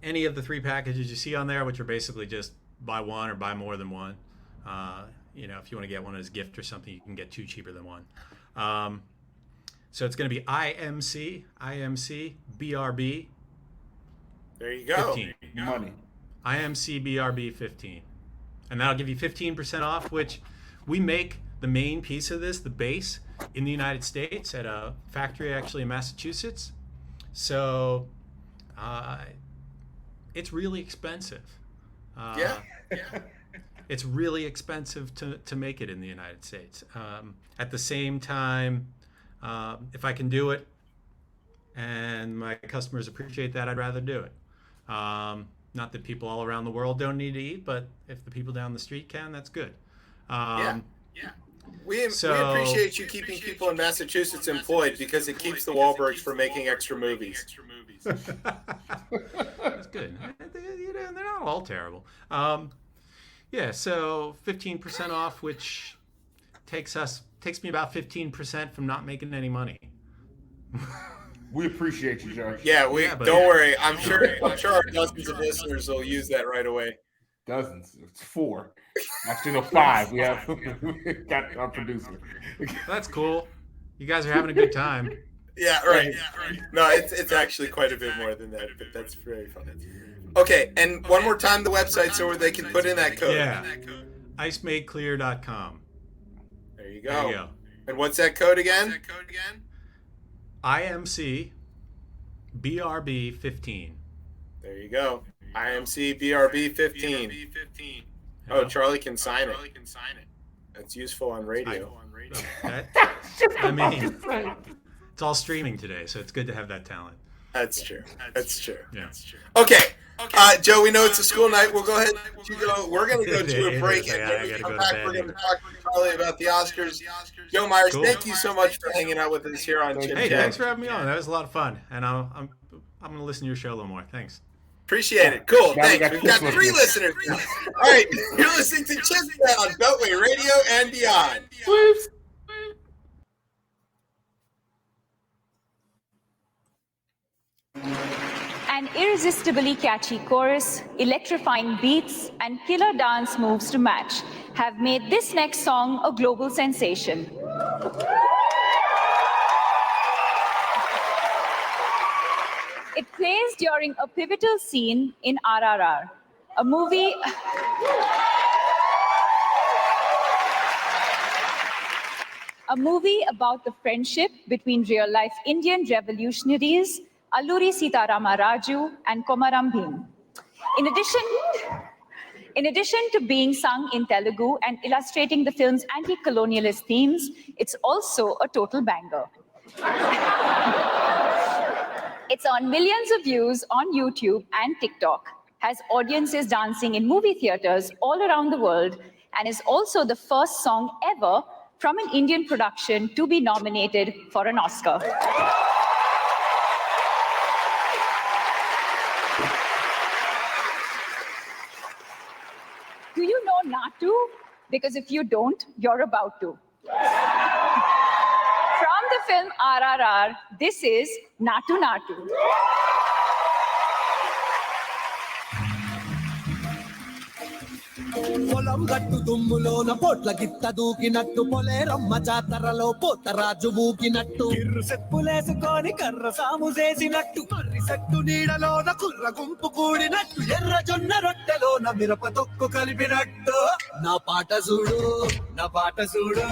any of the 3 packages you see on there, which are basically just buy one or buy more than one. If you want to get one as a gift or something, you can get 2 cheaper than one. So it's going to be IMC BRB
There you go.
15.
Money.
IMC BRB 15. And that'll give you 15% off, which we make the main piece of this, the base, in the United States at a factory actually in Massachusetts. So it's really expensive.
Yeah.
It's really expensive to make it in the United States. At the same time, if I can do it and my customers appreciate that, I'd rather do it. Not that people all around the world don't need to eat, but if the people down the street can, that's good.
We appreciate you keeping people in Massachusetts employed because it keeps the Wahlbergs from making extra movies.
That's good. They're not all terrible. So 15% off, which takes me about 15% from not making any money.
We appreciate you, Josh.
Yeah,
but-
don't worry. I'm sure our dozens of listeners will use that right away.
Dozens. It's 4. Actually, no, 5. We got our producer.
That's cool. You guys are having a good time.
Yeah, right. No, it's actually quite a bit more than that, but that's very fun. Okay, and one more time the website so where they can put in that code.
Yeah. IceMadeClear.com.
There you go.
There you go.
And what's that code again?
IMC BRB 15.
There you go. IMC BRB 15. Oh, Charlie can sign it. That's useful on radio.
I mean, it's all streaming today, so it's good to have that talent.
That's true.
Yeah.
Okay. Joe, we know it's a school night. We'll go ahead and go. We're going to go to a
It
break.
is.
And
I
when we
gotta
come
go to
back,
bed
we're going to
here.
talk to Charlie about the Oscars. Joe Myers,
Cool.
thank you so much for hanging out with us here on Chip
Hey,
Chat.
thanks for having me on. That was a lot of fun, and I'm going to listen to your show a little more. Thanks.
Appreciate it. Cool.
Now we
Thanks.
got
We've got
Chip
3 listeners now. All right. You're listening to Chipchat on Beltway Radio and beyond.
An irresistibly catchy chorus, electrifying beats, and killer dance moves to match have made this next song a global sensation. It plays during a pivotal scene in RRR, a movie about the friendship between real-life Indian revolutionaries Alluri Sitarama Raju and Komaram Bhim. In addition to being sung in Telugu and illustrating the film's anti-colonialist themes, it's also a total banger. It's on millions of views on YouTube and TikTok, has audiences dancing in movie theaters all around the world, and is also the first song ever from an Indian production to be nominated for an Oscar. Do you know Natu? Because if you don't, you're about to. From the film RRR, this is Natu Natu.
పొలం గట్టు దుమ్ములోన పోట్ల గిత్త దూకినట్టు పొలేరమ్మ జాతరలో పోతరాజు ఊగినట్టు కిర్రు సెప్పులేసుకొని కర్ర సాము చేసినట్టు Karri set నీడలోన కుర్ర గుంపు కూడినట్టు ఎర్ర జొన్న రొట్టెలోన మిరప తొక్కు కలిపినట్టు నా పాట చూడు నా పాట చూడు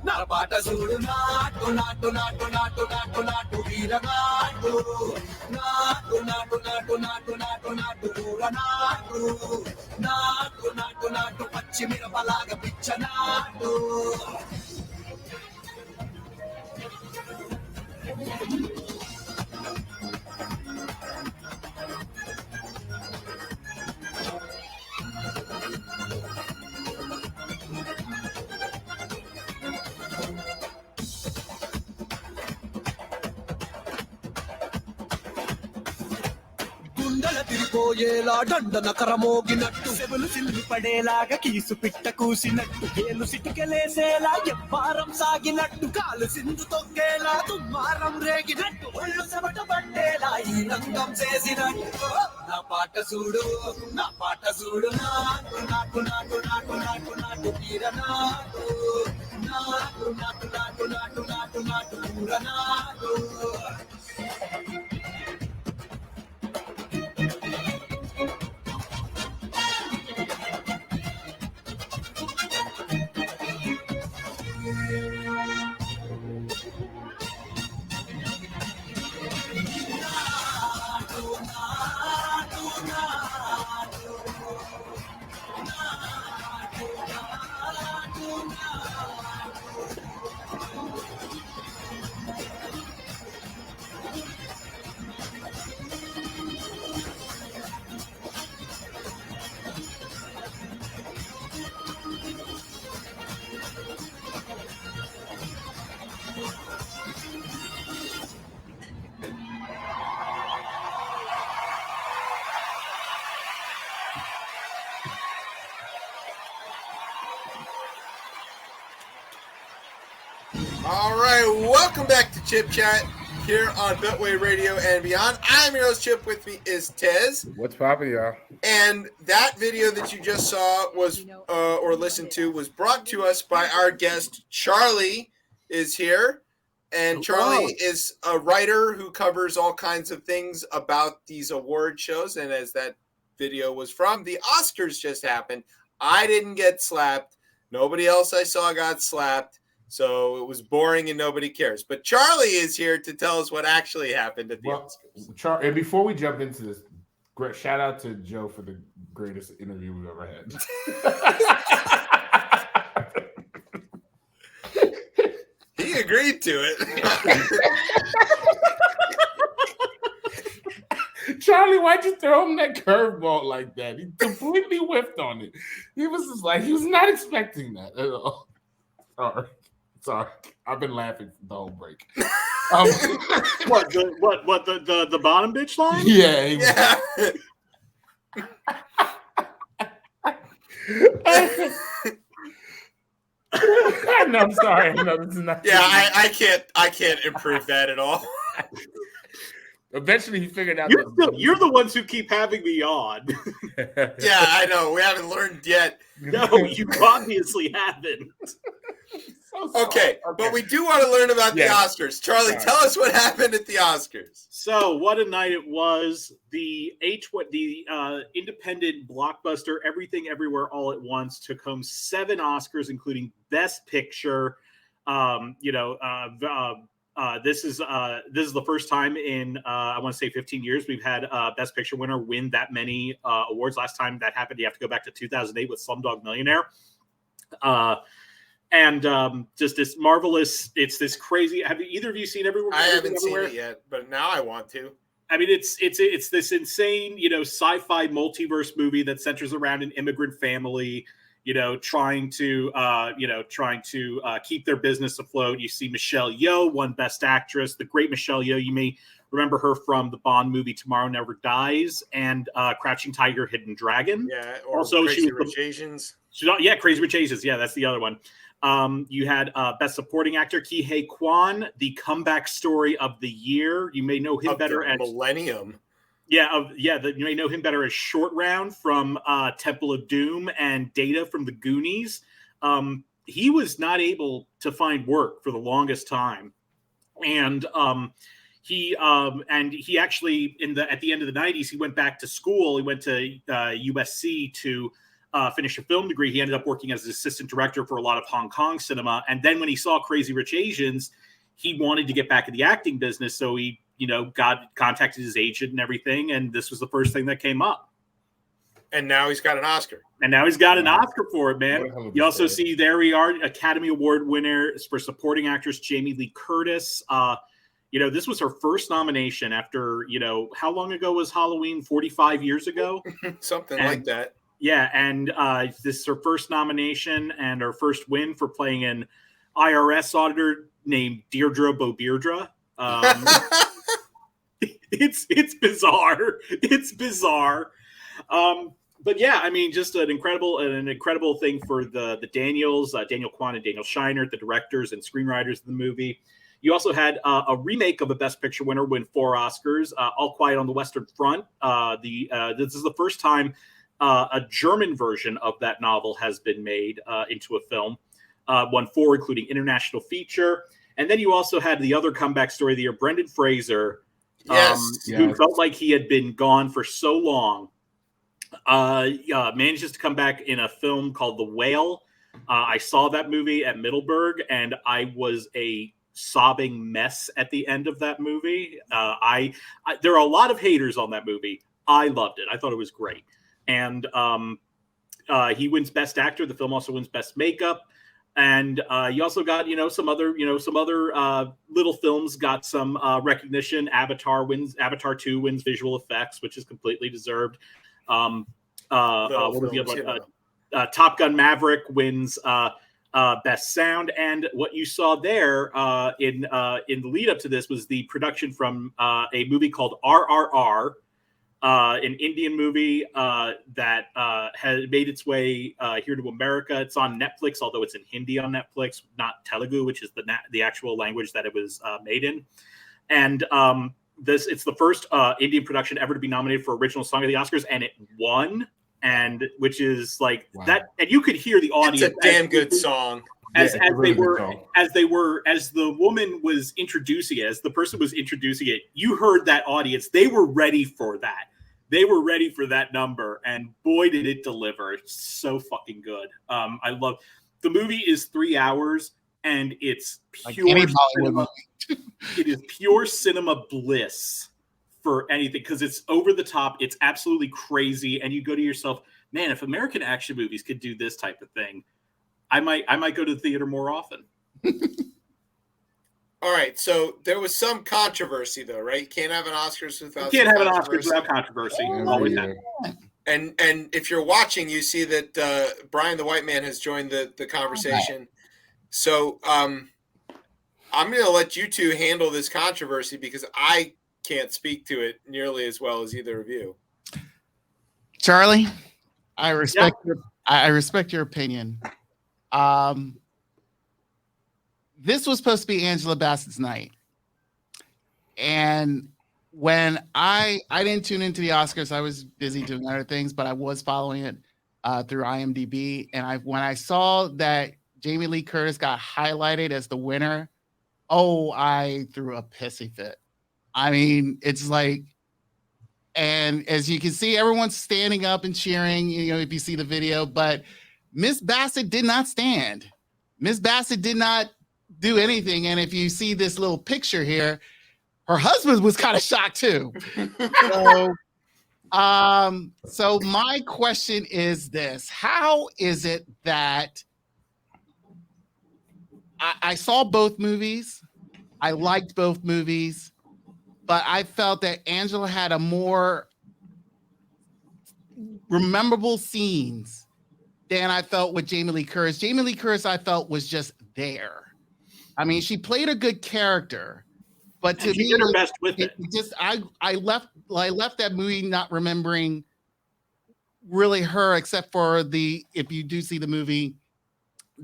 నా పాట చూడు నాటు నాటు నాటు నాటు నాటు నాటు వీర నాటు నాటు నాటు నాటు నాటు నాటు నాటు కూర నాటు నాటు నాటు నాటు పచ్చి మిరపలాగా పిచ్చ నాటు గుండెల తిరిపోయేలా దండన కరమోగినట్టు సెవులు సిల్లి పడేలాగా కీసు పిట్ట కూసినట్టు ఏలు సిటికెలేసేలా ఎవ్వారం సాగినట్టు కాలు సింధు తొక్కేలా దుమ్మారం రేగినట్టు ఒళ్ళు చెమట పట్టేలా ఈ రంగం చేసినట్టు నా పాట చూడు నా పాట చూడు నాటు నాటు నాటు నాటు నాటు నాటు వీర నాటు నాటు నాటు నాటు నాటు నాటు నాటు కూర నాటు
All right, welcome back to Chip Chat here on Beltway Radio and beyond. I'm your host, Chip. With me is Tez.
What's poppin', y'all?
And that video that you just saw was, or listened to, was brought to us by our guest, Charlie is here. And Charlie is a writer who covers all kinds of things about these award shows. And as that video was from, the Oscars just happened. I didn't get slapped. Nobody else I saw got slapped. So it was boring and nobody cares. But Charlie is here to tell us what actually happened at the Oscars.
And before we jump into this, Great. Shout out to Joe for the greatest interview we've ever had.
He agreed to it.
Charlie, why'd you throw him that curveball like that? He completely whiffed on it. He was just like, he was not expecting that at all. Sorry. I've been laughing the whole break.
What the bottom bitch line?
Yeah. No, I'm sorry. No, this is not.
Yeah, I can't improve that at all.
Eventually, he figured out.
You're the ones who keep having me on.
Yeah, I know. We haven't learned yet.
No, you obviously haven't.
Okay, but we do want to learn about the Oscars. Charlie, tell us what happened at the Oscars.
So, what a night it was. The independent blockbuster Everything Everywhere All at Once took home 7 Oscars, including Best Picture. This is the first time in I want to say 15 years we've had Best Picture winner win that many awards. Last time that happened, you have to go back to 2008 with Slumdog Millionaire. And just this marvelous, it's this crazy. Have either of you seen Everywhere?
I haven't seen it yet, but now I want to.
I mean, it's this insane, sci-fi multiverse movie that centers around an immigrant family, trying to keep their business afloat. You see Michelle Yeoh won Best Actress, the great Michelle Yeoh. You may remember her from the Bond movie Tomorrow Never Dies and Crouching Tiger, Hidden Dragon.
Yeah, or
also
Crazy Rich Asians.
Crazy Rich Asians. Yeah, that's the other one. You had Best Supporting Actor Ki-Hye Kwan, the comeback story of the year. You may know him better as
Millennium.
You may know him better as Short Round from Temple of Doom and Data from the Goonies. He was not able to find work for the longest time, and he actually at the end of the 90s he went back to school. He went to USC to finish a film degree. He ended up working as an assistant director for a lot of Hong Kong cinema. And then when he saw Crazy Rich Asians, he wanted to get back in the acting business. So he, contacted his agent and everything. And this was the first thing that came up.
And now he's got an Oscar.
Oscar for it, man. You also see there we are, Academy Award winner for supporting actress Jamie Lee Curtis. This was her first nomination after, how long ago was Halloween? 45 years ago?
Something like that.
Yeah, and this is her first nomination and her first win for playing an IRS auditor named Deirdre Beaudeirdre. It's bizarre. It's bizarre. But yeah, I mean, just an incredible thing for the Daniels, Daniel Kwan and Daniel Scheinert, the directors and screenwriters of the movie. You also had a remake of a Best Picture winner win 4 Oscars, All Quiet on the Western Front. This is the first time a German version of that novel has been made into a film. Won 4, including International Feature. And then you also had the other comeback story of the year, Brendan Fraser, who felt like he had been gone for so long. Manages to come back in a film called The Whale. I saw that movie at Middleburg, and I was a sobbing mess at the end of that movie. There are a lot of haters on that movie. I loved it. I thought it was great. And he wins Best Actor. The film also wins Best Makeup. And you also got, some other little films got some recognition. Avatar 2 wins visual effects, which is completely deserved. What was the other one? Top Gun Maverick wins Best Sound. And what you saw there in the lead up to this was the production from a movie called RRR. An Indian movie that has made its way here to America. It's on Netflix, although it's in Hindi on Netflix, not Telugu, which is the actual language that it was made in. And it's the first Indian production ever to be nominated for Original Song of the Oscars, and it won. And which is like that, and you could hear the audience.
It's a damn good song.
As the woman was introducing it, as the person was introducing it, you heard that audience. They were ready for that. They were ready for that number, and boy, did it deliver. It's so fucking good. I love the movie is 3 hours, and it's pure cinema. It is pure cinema bliss for anything because it's over the top. It's absolutely crazy. And you go to yourself, man, if American action movies could do this type of thing, I might go to the theater more often.
All right, so there was some controversy, though, right? You can't have an Oscars without.
You can't have an Oscars without controversy. Always have.
And if you're watching, you see that Brian the White Man has joined the conversation. So I'm going to let you two handle this controversy because I can't speak to it nearly as well as either of you.
Charlie, I respect I respect your opinion. This was supposed to be Angela Bassett's night. And when I didn't tune into the Oscars, I was busy doing other things, but I was following it through IMDb. And when I saw that Jamie Lee Curtis got highlighted as the winner, I threw a pissy fit. I mean, it's like, and as you can see, everyone's standing up and cheering, if you see the video, but Miss Bassett did not stand. Miss Bassett did not do anything. And if you see this little picture here, her husband was kind of shocked too. So my question is this: how is it that I saw both movies? I liked both movies, but I felt that Angela had a more memorable scenes than I felt with Jamie Lee Curtis. Jamie Lee Curtis, I felt, was just there. I mean, she played a good character, but to me,
she did her best with it.
I left that movie not remembering really her, except for if you do see the movie,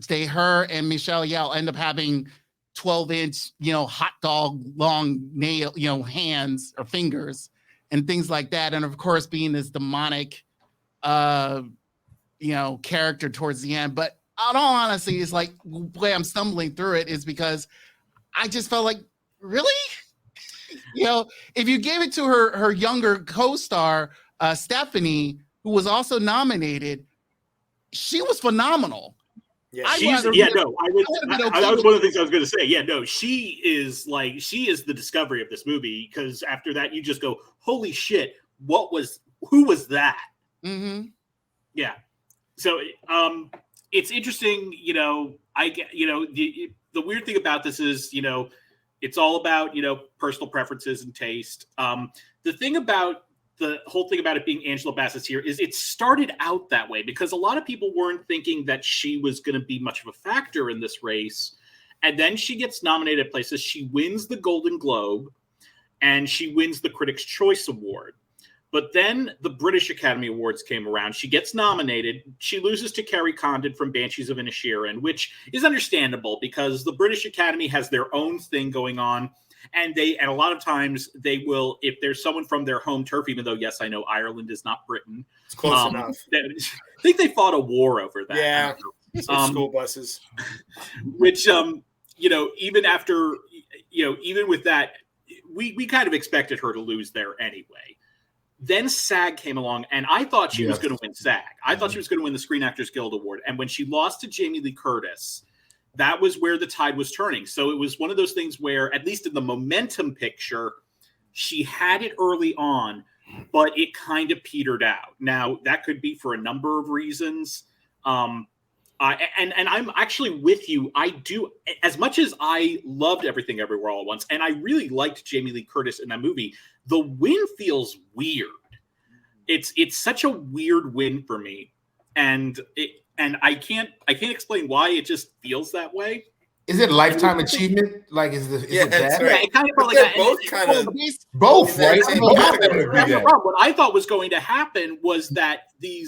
her and Michelle Yeoh end up having 12-inch, hot dog long nail, hands or fingers and things like that. And of course, being this demonic, character towards the end. But in all honesty, it's like the way I'm stumbling through it is because I just felt like, really? If you gave it to her younger co-star, Stephanie, who was also nominated, she was phenomenal.
Yeah, that was one of the things I was going to say. Yeah, no, she is the discovery of this movie, because after that you just go, holy shit, who was that? Mm-hmm. Yeah. So it's interesting, I get, the weird thing about this is, it's all about, personal preferences and taste. The thing about the whole thing about it being Angela Bassett's here is it started out that way because a lot of people weren't thinking that she was going to be much of a factor in this race. And then she gets nominated at places. She wins the Golden Globe and she wins the Critics' Choice Award. But then the British Academy Awards came around. She gets nominated. She loses to Carrie Condon from Banshees of Inisherin, which is understandable because the British Academy has their own thing going on. And a lot of times they will, if there's someone from their home turf, even though, yes, I know Ireland is not Britain.
It's close enough.
I think they fought a war over that.
Yeah, school buses.
Which, even after, even with that, we kind of expected her to lose there anyway. Then SAG came along, and I thought she was going to win SAG. I thought she was going to win the Screen Actors Guild Award. And when she lost to Jamie Lee Curtis, that was where the tide was turning. So it was one of those things where, at least in the momentum picture, she had it early on, but it kind of petered out. Now, that could be for a number of reasons. And I'm actually with you. I do, as much as I loved Everything Everywhere All at Once, and I really liked Jamie Lee Curtis in that movie, the win feels weird. It's such a weird win for me. And I can't explain why. It just feels that way.
Is it lifetime achievement? Like, is it that?
Right. It kind of felt like that.
Both, right?
What I thought was going to happen was that the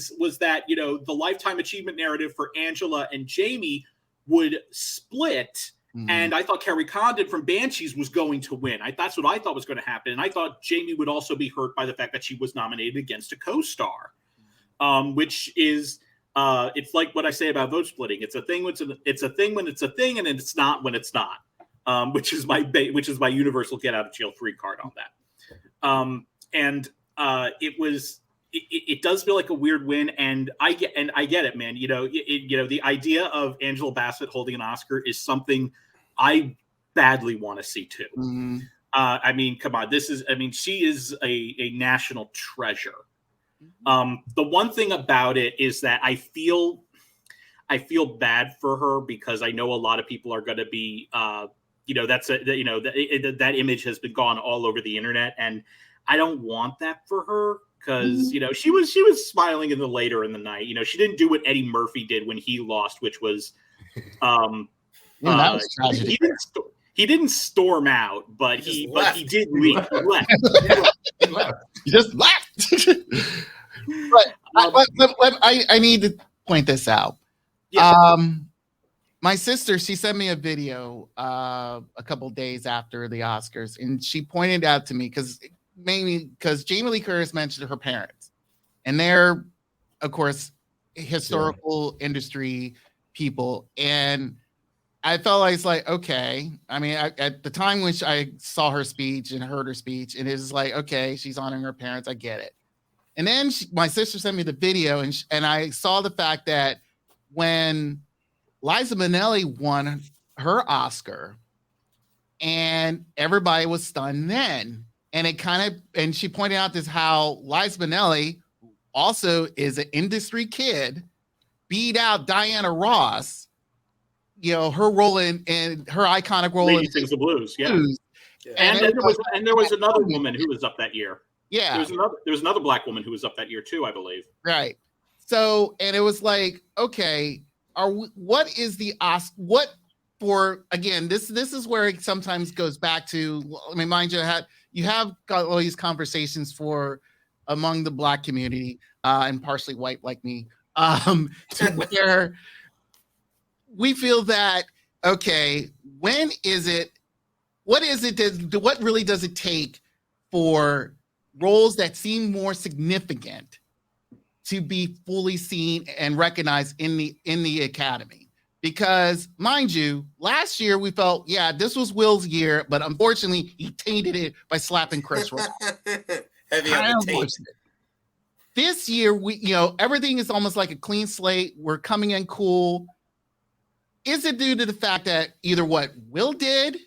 lifetime achievement narrative for Angela and Jamie would split. Mm-hmm. And I thought Carrie Condon from Banshees was going to win. That's what I thought was going to happen. And I thought Jamie would also be hurt by the fact that she was nominated against a co-star, which is. It's like what I say about vote splitting. It's a thing when it's a thing when it's a thing, and it's not when it's not. Which is my universal get out of jail free card on that. It does feel like a weird win, and I get it, man. The idea of Angela Bassett holding an Oscar is something I badly want to see too. Mm-hmm. I mean, come on. She is a national treasure. The one thing about it is that I feel bad for her because I know a lot of people are going to be, that image has been gone all over the internet, and I don't want that for her because she was smiling later in the night. She didn't do what Eddie Murphy did when he lost, which was,
that was tragedy.
He didn't storm out, but he did leave. He left.
He just left. But I need to point this out. Yeah. My sister, she sent me a video a couple days after the Oscars, and she pointed out to me because Jamie Lee Curtis mentioned her parents, and they're, of course, historical industry people, and I felt like it's like, okay. I mean, at the time when I saw her speech and heard her speech, and it was like, okay, she's honoring her parents. I get it. And then my sister sent me the video, and I saw the fact that when Liza Minnelli won her Oscar, and everybody was stunned then. And she pointed out this how Liza Minnelli also is an industry kid, beat out Diana Ross, her role in her iconic role
Lady Sings the Blues. Yeah. And there was another woman who was up that year.
Yeah.
There was another Black woman who was up that year too, I believe.
Right. So, and it was like, okay, what is the Oscar? Again, this is where it sometimes goes back to, I mean, mind you have got all these conversations among the Black community and partially white like me, to where we feel that, okay, what really does it take for roles that seem more significant to be fully seen and recognized in the Academy? Because, mind you, last year we felt, this was Will's year, but unfortunately he tainted it by slapping Chris Rock.
Heavy on the taint.
This year, everything is almost like a clean slate. We're coming in cool. Is it due to the fact that either what Will did,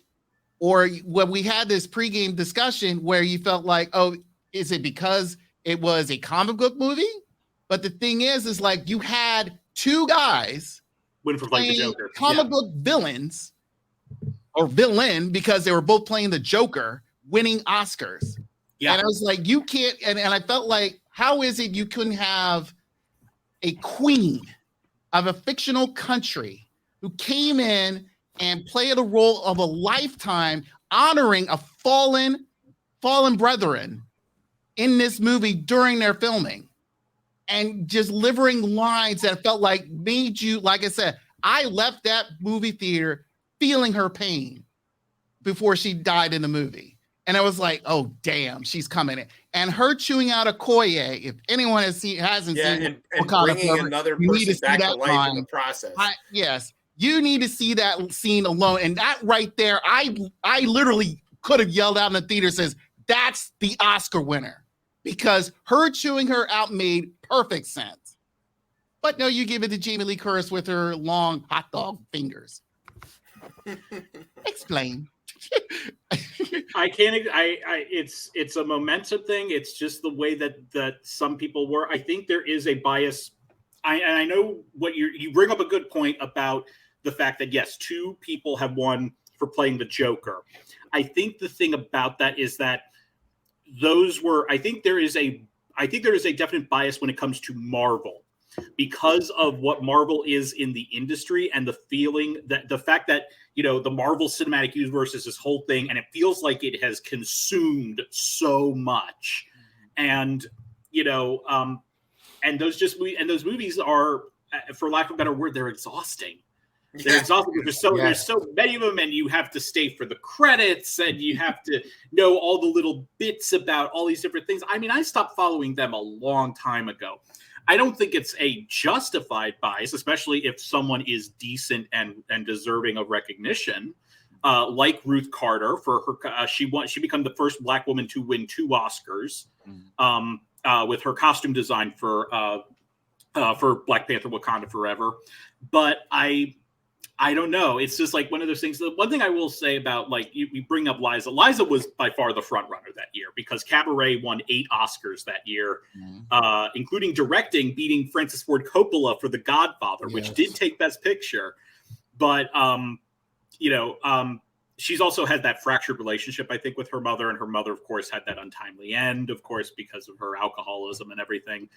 or when we had this pregame discussion where you felt like, oh, is it because it was a comic book movie? But the thing is like you had two guys
win for playing the Joker,
comic book villains or villain, because they were both playing the Joker, winning Oscars. Yeah. And I was like, you can't, and I felt like, how is it you couldn't have a queen of a fictional country who came in and played a role of a lifetime, honoring a fallen brethren in this movie during their filming, and just delivering lines that felt like made you, like I said, I left that movie theater feeling her pain before she died in the movie. And I was like, oh, damn, she's coming in. And her chewing out Okoye, if anyone hasn't seen
and bringing another person back to life in the process.
Yes, you need to see that scene alone. And that right there, I literally could have yelled out in the theater, says, that's the Oscar winner. Because her chewing her out made perfect sense. But no, you give it to Jamie Lee Curtis with her long hot dog fingers. Explain.
I can't. It's a momentum thing. It's just the way that some people were. I think there is a bias. I know what you bring up a good point about the fact that yes, two people have won for playing the Joker. I think the thing about that is that those were. I think there is a definite bias when it comes to Marvel, because of what Marvel is in the industry and the feeling that the fact that, the Marvel Cinematic Universe is this whole thing, and it feels like it has consumed so much. And, and those movies are, for lack of a better word, they're exhausting. They're exhausting. There's so many of them, and you have to stay for the credits, and you have to know all the little bits about all these different things. I mean, I stopped following them a long time ago. I don't think it's a justified bias, especially if someone is decent and deserving of recognition, like Ruth Carter for her. She became the first Black woman to win 2 Oscars with her costume design for Black Panther: Wakanda Forever. But I don't know. It's just like one of those things. The one thing I will say about like you bring up Liza. Liza was by far the front runner that year because Cabaret won 8 Oscars that year, including directing, beating Francis Ford Coppola for The Godfather, which did take Best Picture. But she's also had that fractured relationship, I think, with her mother, and her mother, of course, had that untimely end, of course, because of her alcoholism and everything.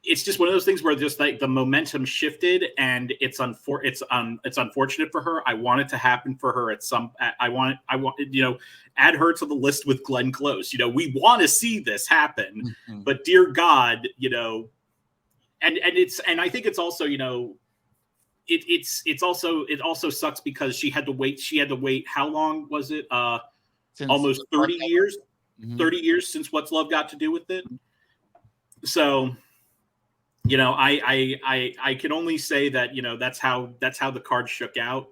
It's just one of those things where just like the momentum shifted, and it's unfortunate for her. I want it to happen for her at some. I want add her to the list with Glenn Close. We want to see this happen, but dear God, and I think it's also it also sucks because she had to wait. She had to wait. How long was it? Almost 30 years. 30 years since What's Love Got to Do with It. So. I can only say that that's how the cards shook out,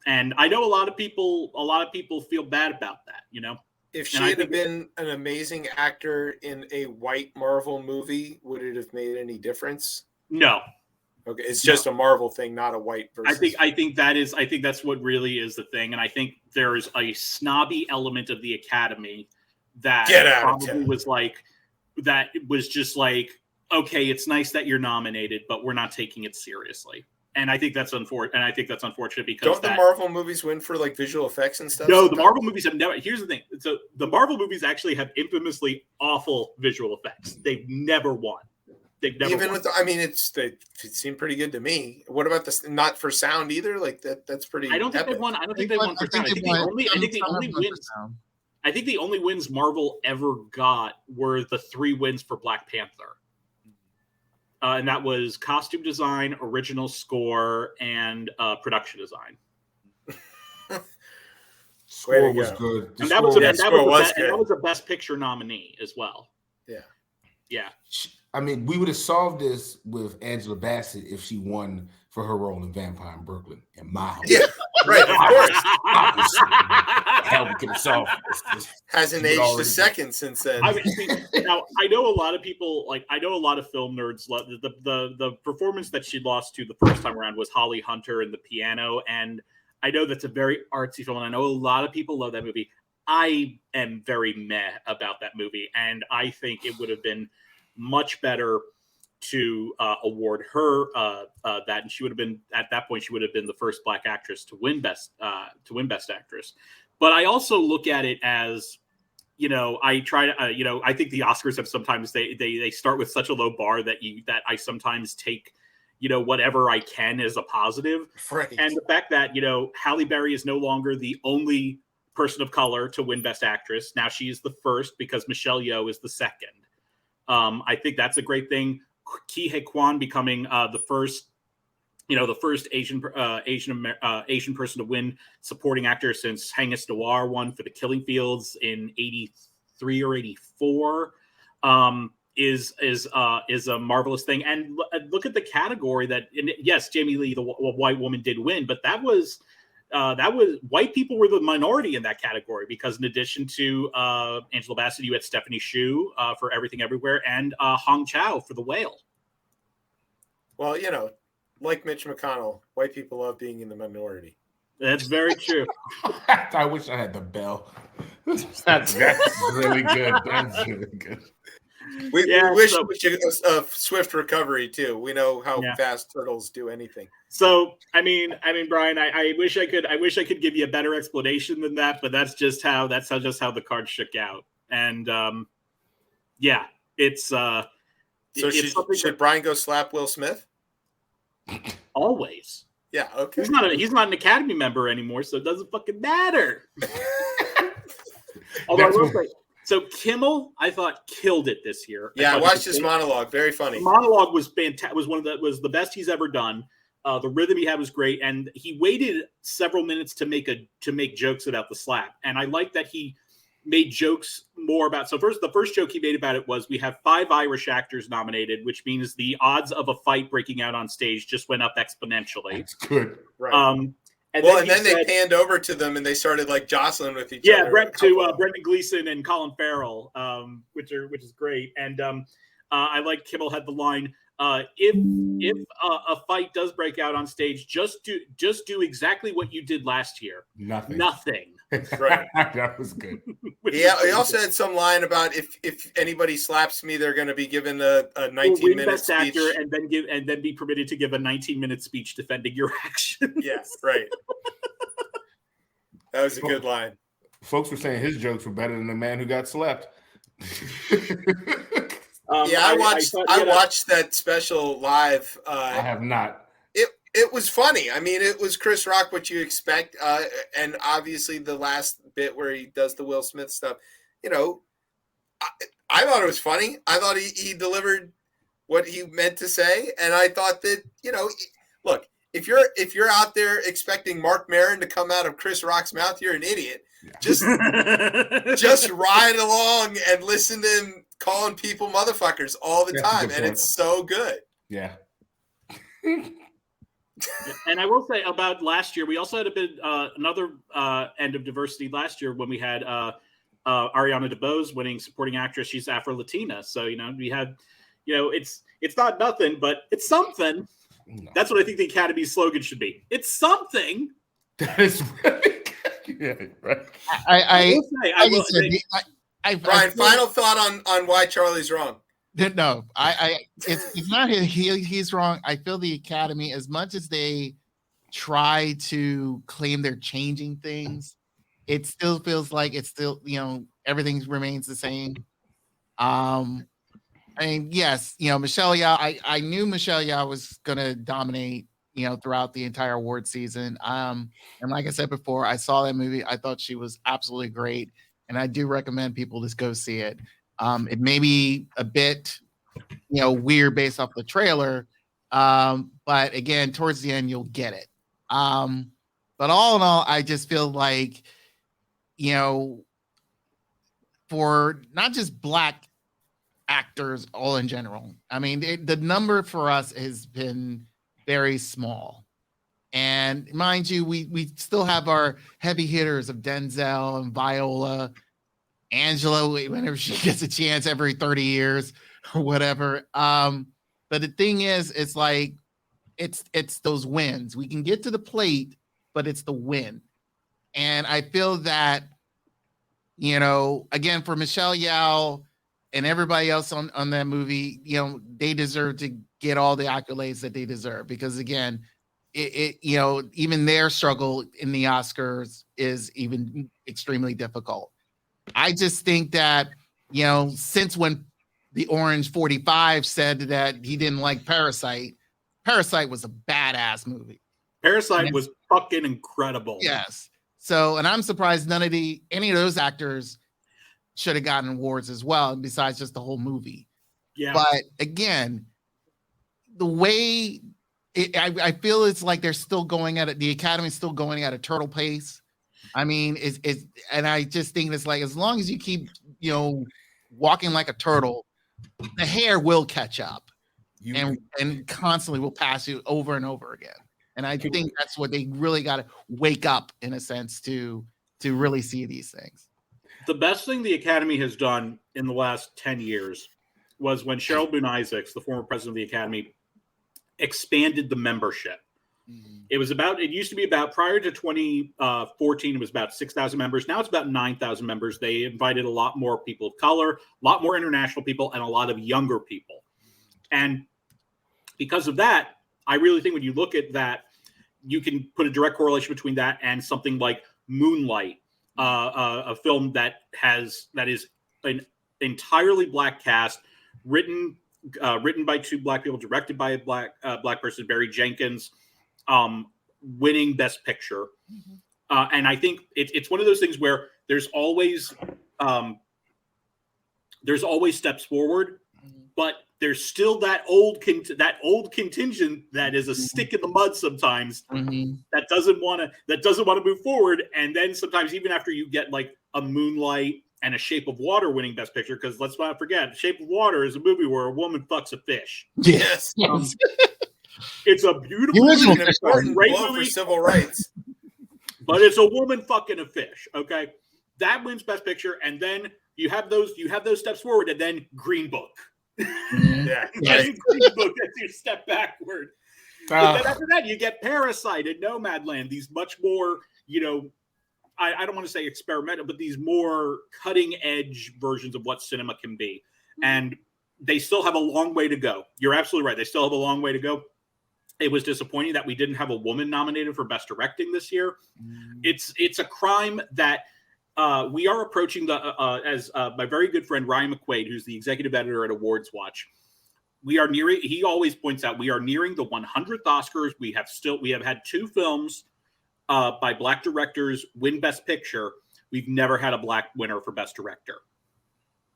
and I know a lot of people feel bad about that.
If she had been an amazing actor in a white Marvel movie, would it have made any difference?
No.
Okay, it's just a Marvel thing, not a white versus.
I think that's what really is the thing, and I think there is a snobby element of the Academy that probably was just like. Okay, it's nice that you're nominated, but we're not taking it seriously. And I think that's unfortunate because
don't the Marvel movies win for like visual effects and stuff?
No, the Marvel movies have never. Here's the thing. So the Marvel movies actually have infamously awful visual effects. They've never won. They've never
even
won.
with it seemed pretty good to me. What about this? Not for sound either. Like that's pretty.
I don't think they've won. I don't think they won for sound. I think the only wins Marvel ever got were the 3 wins for Black Panther. And that was costume design, original score, and production design.
Score was good.
And that was a Best Picture nominee as well.
Yeah.
Yeah.
I mean, we would have solved this with Angela Bassett if she won for her role in Vampire in Brooklyn in my house.
Yeah, right, of course.
Hell, we could have solved this.
Hasn't aged a second since then.
Now, I know a lot of people, I know a lot of film nerds love the performance that she lost to the first time around was Holly Hunter in The Piano, and I know that's a very artsy film, and I know a lot of people love that movie. I am very meh about that movie, and I think it would have been much better to award her that, and she would have been at that point. She would have been the first Black actress to win Best Actress. But I also look at it as, I try to, I think the Oscars have sometimes they start with such a low bar that I sometimes take, whatever I can as a positive.
Right.
And the fact that Halle Berry is no longer the only person of color to win Best Actress. Now she is the first because Michelle Yeoh is the second. I think that's a great thing. Ki Hye Kwan becoming the first Asian person to win supporting actor since Hengist Noir won for The Killing Fields in '83 or '84 is a marvelous thing. And look at the category that, and yes, Jamie Lee, the white woman, did win, but that was white people were the minority in that category because in addition to Angela Bassett, you had Stephanie Hsu for Everything Everywhere and Hong Chow for The Whale.
Well, like Mitch McConnell, white people love being in the minority.
That's very true.
I wish I had the bell. That's really good. That's really good.
We wish we could a swift recovery too. We know how fast turtles do anything.
So I mean, Brian, I wish I could give you a better explanation than that, but that's just how the cards shook out. And it's
so should Brian go slap Will Smith?
Always.
Yeah, okay.
He's not an Academy member anymore, so it doesn't fucking matter. Although I will say, so Kimmel, I thought killed it this year.
Yeah, I watched his monologue. Very funny.
The monologue was fantastic. Was the best he's ever done. The rhythm he had was great, and he waited several minutes to make jokes about the slap. And I like that he made jokes more about. So the first joke he made about it was, we have 5 Irish actors nominated, which means the odds of a fight breaking out on stage just went up exponentially.
That's good,
right? And then they panned over to them and they started like jostling with each other.
Yeah, Brendan Gleeson and Colin Farrell, which is great. And I like Kimmel had the line, if a fight does break out on stage, just do exactly what you did last year. Nothing.
Right.
That was good.
Yeah, he also had some line about if anybody slaps me, they're going to be given a 19-minute
best
speech.
actor and then be permitted to give a 19-minute speech defending your action.
Yes, right. That was a good line.
Folks were saying his jokes were better than the man who got slapped.
I watched that special live.
I have not.
It was funny. I mean, it was Chris Rock, what you expect, and obviously the last bit where he does the Will Smith stuff. You know, I thought it was funny. I thought he delivered what he meant to say, and I thought that, you know, look, if you're out there expecting Mark Maron to come out of Chris Rock's mouth, you're an idiot. Just ride along and listen to him calling people motherfuckers all the time, and it's so good.
Yeah.
And I will say about last year, we also had a bit another end of diversity last year when we had Ariana DeBose winning supporting actress. She's Afro-Latina, so we had, it's not nothing, but it's something. No. That's what I think the Academy's slogan should be. It's something.
That is really good. Yeah, right.
Brian, final thought on why Charlie's wrong.
No, it's not he's wrong. I feel the Academy, as much as they try to claim they're changing things, it still feels like it's still, everything remains the same. I mean, yes, Michelle Yeoh, I knew Michelle Yeoh was going to dominate, throughout the entire award season. And like I said before, I saw that movie. I thought she was absolutely great. And I do recommend people just go see it. It may be a bit, weird based off the trailer. But again, towards the end, you'll get it. But all in all, I just feel like, for not just Black actors, all in general, I mean, the number for us has been very small. And mind you, we still have our heavy hitters of Denzel and Viola, Angela, whenever she gets a chance every 30 years or whatever. But the thing is, it's like, it's those wins. We can get to the plate, but it's the win. And I feel that, again, for Michelle Yeoh and everybody else on that movie, they deserve to get all the accolades that they deserve, because again, even their struggle in the Oscars is even extremely difficult. I just think that, since when the Orange 45 said that he didn't like Parasite was a badass movie.
Parasite was fucking incredible.
Yes. So, and I'm surprised any of those actors should have gotten awards as well, besides just the whole movie.
Yeah.
But again, the way I feel it's like they're still going at it. The Academy's still going at a turtle pace. I mean, and I just think it's like, as long as you keep, walking like a turtle, the hair will catch up and constantly will pass you over and over again. And I think that's what they really got to wake up, in a sense, to really see these things.
The best thing the Academy has done in the last 10 years was when Cheryl Boone Isaacs, the former president of the Academy, expanded the membership. It used to be about, prior to 2014, it was about 6,000 members. Now it's about 9,000 members. They invited a lot more people of color, a lot more international people, and a lot of younger people. And because of that, I really think when you look at that, you can put a direct correlation between that and something like Moonlight, a film that is an entirely Black cast, written by two Black people, directed by a black person, Barry Jenkins, winning Best Picture. And I think it's one of those things where there's always steps forward, but there's still that old contingent that is a stick in the mud sometimes, that doesn't want to move forward. And then sometimes, even after you get like a Moonlight and a Shape of Water winning Best Picture, because let's not forget, Shape of Water is a movie where a woman fucks a fish.
Yes.
It's a beautiful movie, and it's a great movie
for civil rights,
but it's a woman fucking a fish. Okay, that wins Best Picture, and then you have those steps forward, and then Green Book.
Yeah.
Book as you step backward. But then after that, you get Parasite and Nomadland. These much more, I don't want to say experimental, but these more cutting edge versions of what cinema can be. And they still have a long way to go. You're absolutely right. They still have a long way to go. It was disappointing that we didn't have a woman nominated for Best Directing this year. It's a crime that we are approaching as my very good friend Ryan McQuaid, who's the executive editor at Awards Watch. We are nearing. He always points out we are nearing the 100th Oscars. We have had 2 films by Black directors win Best Picture. We've never had a Black winner for Best Director.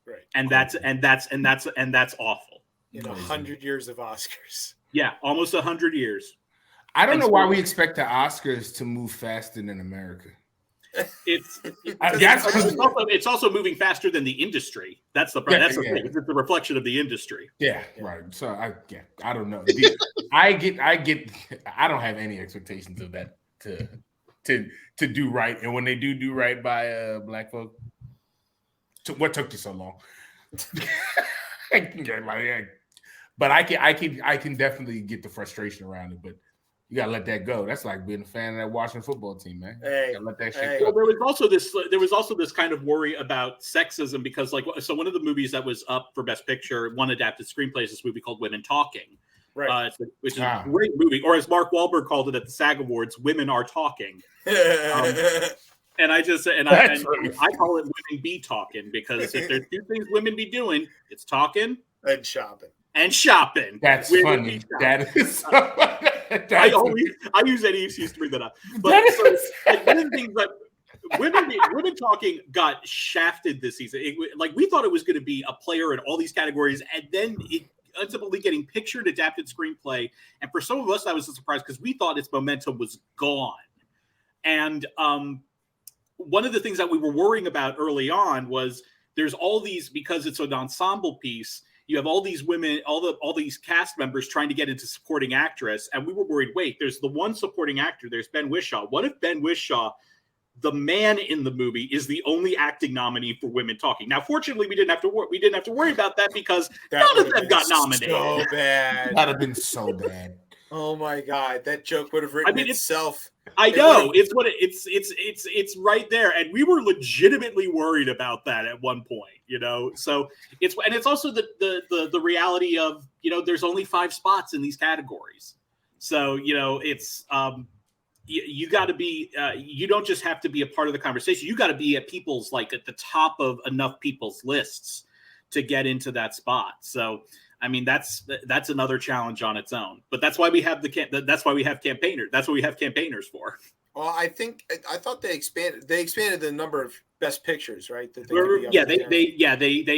Right.
And that's awful.
In 100 years of Oscars.
Yeah, almost 100 years.
I don't know why we expect the Oscars to move faster than America.
It's also moving faster than the industry. That's the thing. It's the reflection of the industry.
Yeah, right. So I don't know. I don't have any expectations of that to do right. And when they do right by Black folk, what took you so long? But I can definitely get the frustration around it. But you gotta let that go. That's like being a fan of that Washington football team, man.
Hey,
let that shit go.
Well, there was also this kind of worry about sexism because so one of the movies that was up for Best Picture, one adapted screenplay, is this movie called Women Talking. Right. Which is a great movie, or as Mark Wahlberg called it at the SAG Awards, Women Are Talking. And I call it Women Be Talking because if there's 2 things women be doing, it's talking
and shopping.
That's funny. That is.
I use any excuse to bring that up. But one of the things that women talking got shafted this season. We thought it was going to be a player in all these categories, and then it ends up only getting picture and adapted screenplay. And for some of us, that was a surprise because we thought its momentum was gone. And one of the things that we were worrying about early on was there's all these, because it's an ensemble piece, you have all these women, all these cast members trying to get into supporting actress. And we were worried, wait, there's the one supporting actor, there's Ben Whishaw. What if Ben Whishaw, the man in the movie, is the only acting nominee for Women Talking? Now, fortunately, we didn't have to worry about that because none of them got nominated.
So bad.
That'd have been so bad.
Oh my God, that joke would have written itself.
I know it's right there, and we were legitimately worried about that at one point. So it's also the reality of there's only 5 spots in these categories, so it's you got to be you don't just have to be a part of the conversation. You got to be at people's at the top of enough people's lists to get into that spot. So. I mean, that's another challenge on its own, but that's why we have that's why we have campaigners. That's what we have campaigners for.
Well, I thought they expanded the number of Best Pictures, right?
They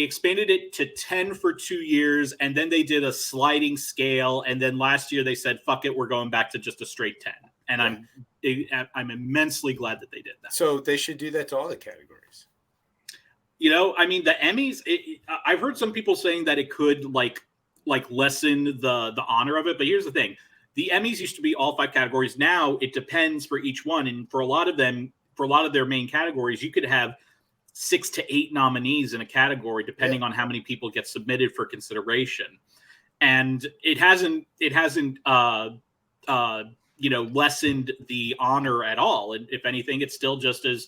expanded it to 10 for 2 years, and then they did a sliding scale, and then last year they said, "Fuck it, we're going back to just a straight 10." And I'm immensely glad that they did that.
So they should do that to all the categories.
I mean, the Emmys. I've heard some people saying that it could lessen the honor of it, but here's the thing: the Emmys used to be all 5 categories. Now it depends for each one, and for a lot of their main categories, you could have 6 to 8 nominees in a category, depending on how many people get submitted for consideration. And it hasn't lessened the honor at all. And if anything, it's still just as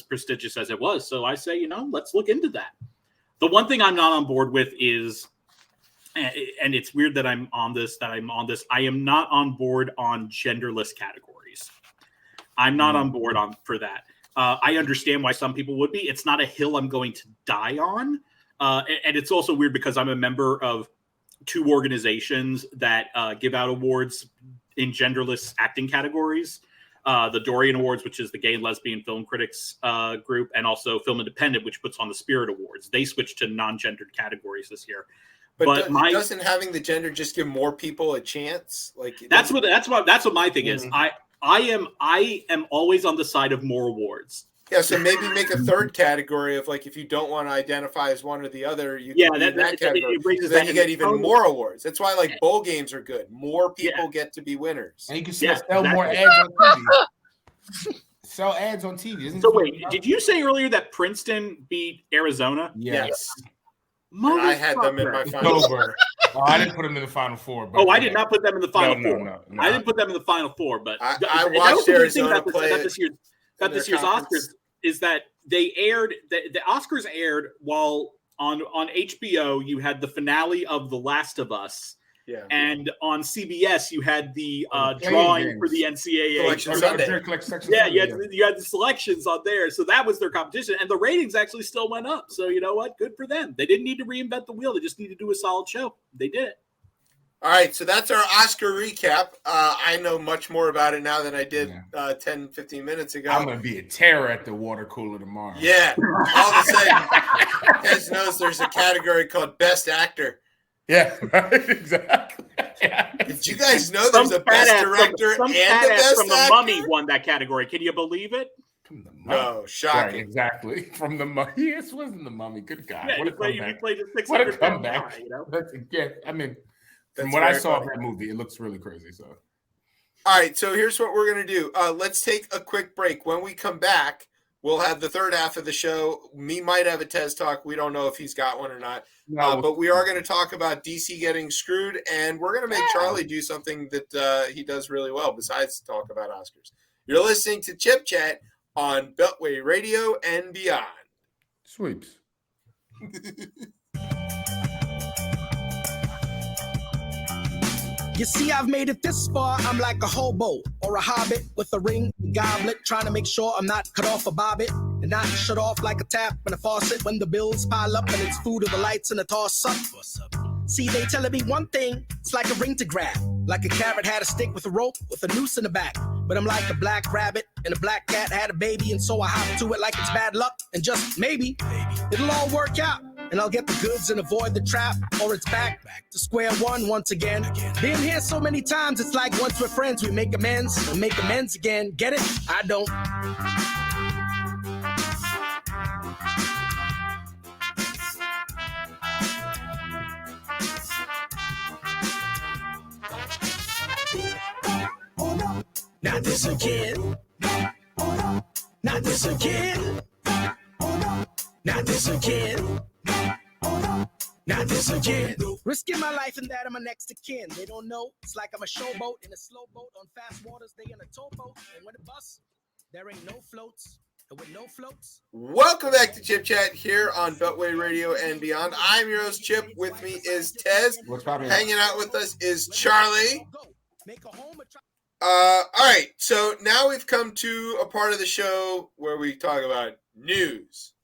prestigious as it was. So I say, let's look into that. The one thing I'm not on board with is, and it's weird that I'm on this. I am not on board on genderless categories. I'm not on board for that. I understand why some people would be. It's not a hill I'm going to die on. And it's also weird because I'm a member of 2 organizations that give out awards in genderless acting categories. The Dorian Awards, which is the gay and lesbian film critics group, and also Film Independent, which puts on the Spirit Awards. They switched to non-gendered categories this year.
But doesn't having the gender just give more people a chance?
That's what my thing is. I am always on the side of more awards.
Yeah, so maybe make a 3rd category of if you don't want to identify as one or the other, you can be in that category. Then you get even more awards. That's why bowl games are good. More people get to be winners.
And you can sell more ads on TV. Sell ads on TV.
So wait, did you say earlier that Princeton beat Arizona?
Yes.
And I had them in my
It's
final
over. Oh, I didn't put them in the final four. But
I did not put them in the final four.
No.
I didn't put them in the final four, but
I
that
watched
was the good thing
Arizona
about
play
this year's Oscars is that they aired the Oscars aired while on HBO you had the finale of The Last of Us.
Yeah.
And on CBS, you had the drawing for the NCAA. Yeah, you had the selections on there. So that was their competition. And the ratings actually still went up. So you know what? Good for them. They didn't need to reinvent the wheel. They just need to do a solid show. They did it.
All right. So that's our Oscar recap. I know much more about it now than I did 10, 15 minutes ago.
I'm going to be a terror at the water cooler tomorrow.
Yeah. All of a sudden, Des knows there's a category called Best Actor.
Yeah, right, exactly. Yeah.
Did you guys know there's a best director and a best
from the
actor?
Mummy won that category? Can you believe it?
No, shocking.
Right, exactly. From the Mummy. Yes, wasn't the Mummy. Good God.
Yeah,
what a
he
comeback.
played a
What a
600
comeback.
guy, you know?
I mean, from
That's
what I
very
saw
funny.
of that movie, it looks really crazy. So,
All right, so here's what we're going to do. Let's take a quick break. When we come back, we'll have the third half of the show. Me might have a Tez talk. We don't know if he's got one or not. But we are going to talk about DC getting screwed, and we're going to make Charlie do something that he does really well besides talk about Oscars. You're listening to Chip Chat on Beltway Radio and beyond.
Sweeps.
You see, I've made it this far. I'm like a hobo or a hobbit with a ring and goblet, trying to make sure I'm not cut off a bobbit and not shut off like a tap and a faucet when the bills pile up and it's food or the lights and a toss up. See, they telling me one thing, it's like a ring to grab, like a carrot had a stick with a rope with a noose in the back. But I'm like a black rabbit and a black cat had a baby, and so I hop to it like it's bad luck, and just maybe it'll all work out. And I'll get the goods and avoid the trap, or it's back to square one once again. Been here so many times, it's like once we're friends, we make amends and make amends again. Get it? I don't. Not this again. Not this again. Not this again. Not this again. Risking my life and that of my next of kin. They don't know. It's like I'm a showboat in a slow boat on fast waters. They in a towboat. And when it busts, there ain't no floats. And with no floats.
Welcome back to Chip Chat here on Beltway Radio and beyond. I'm your host, Chip. With me is Tez. Hanging out with us is Charlie. All right. So now we've come to a part of the show where we talk about news.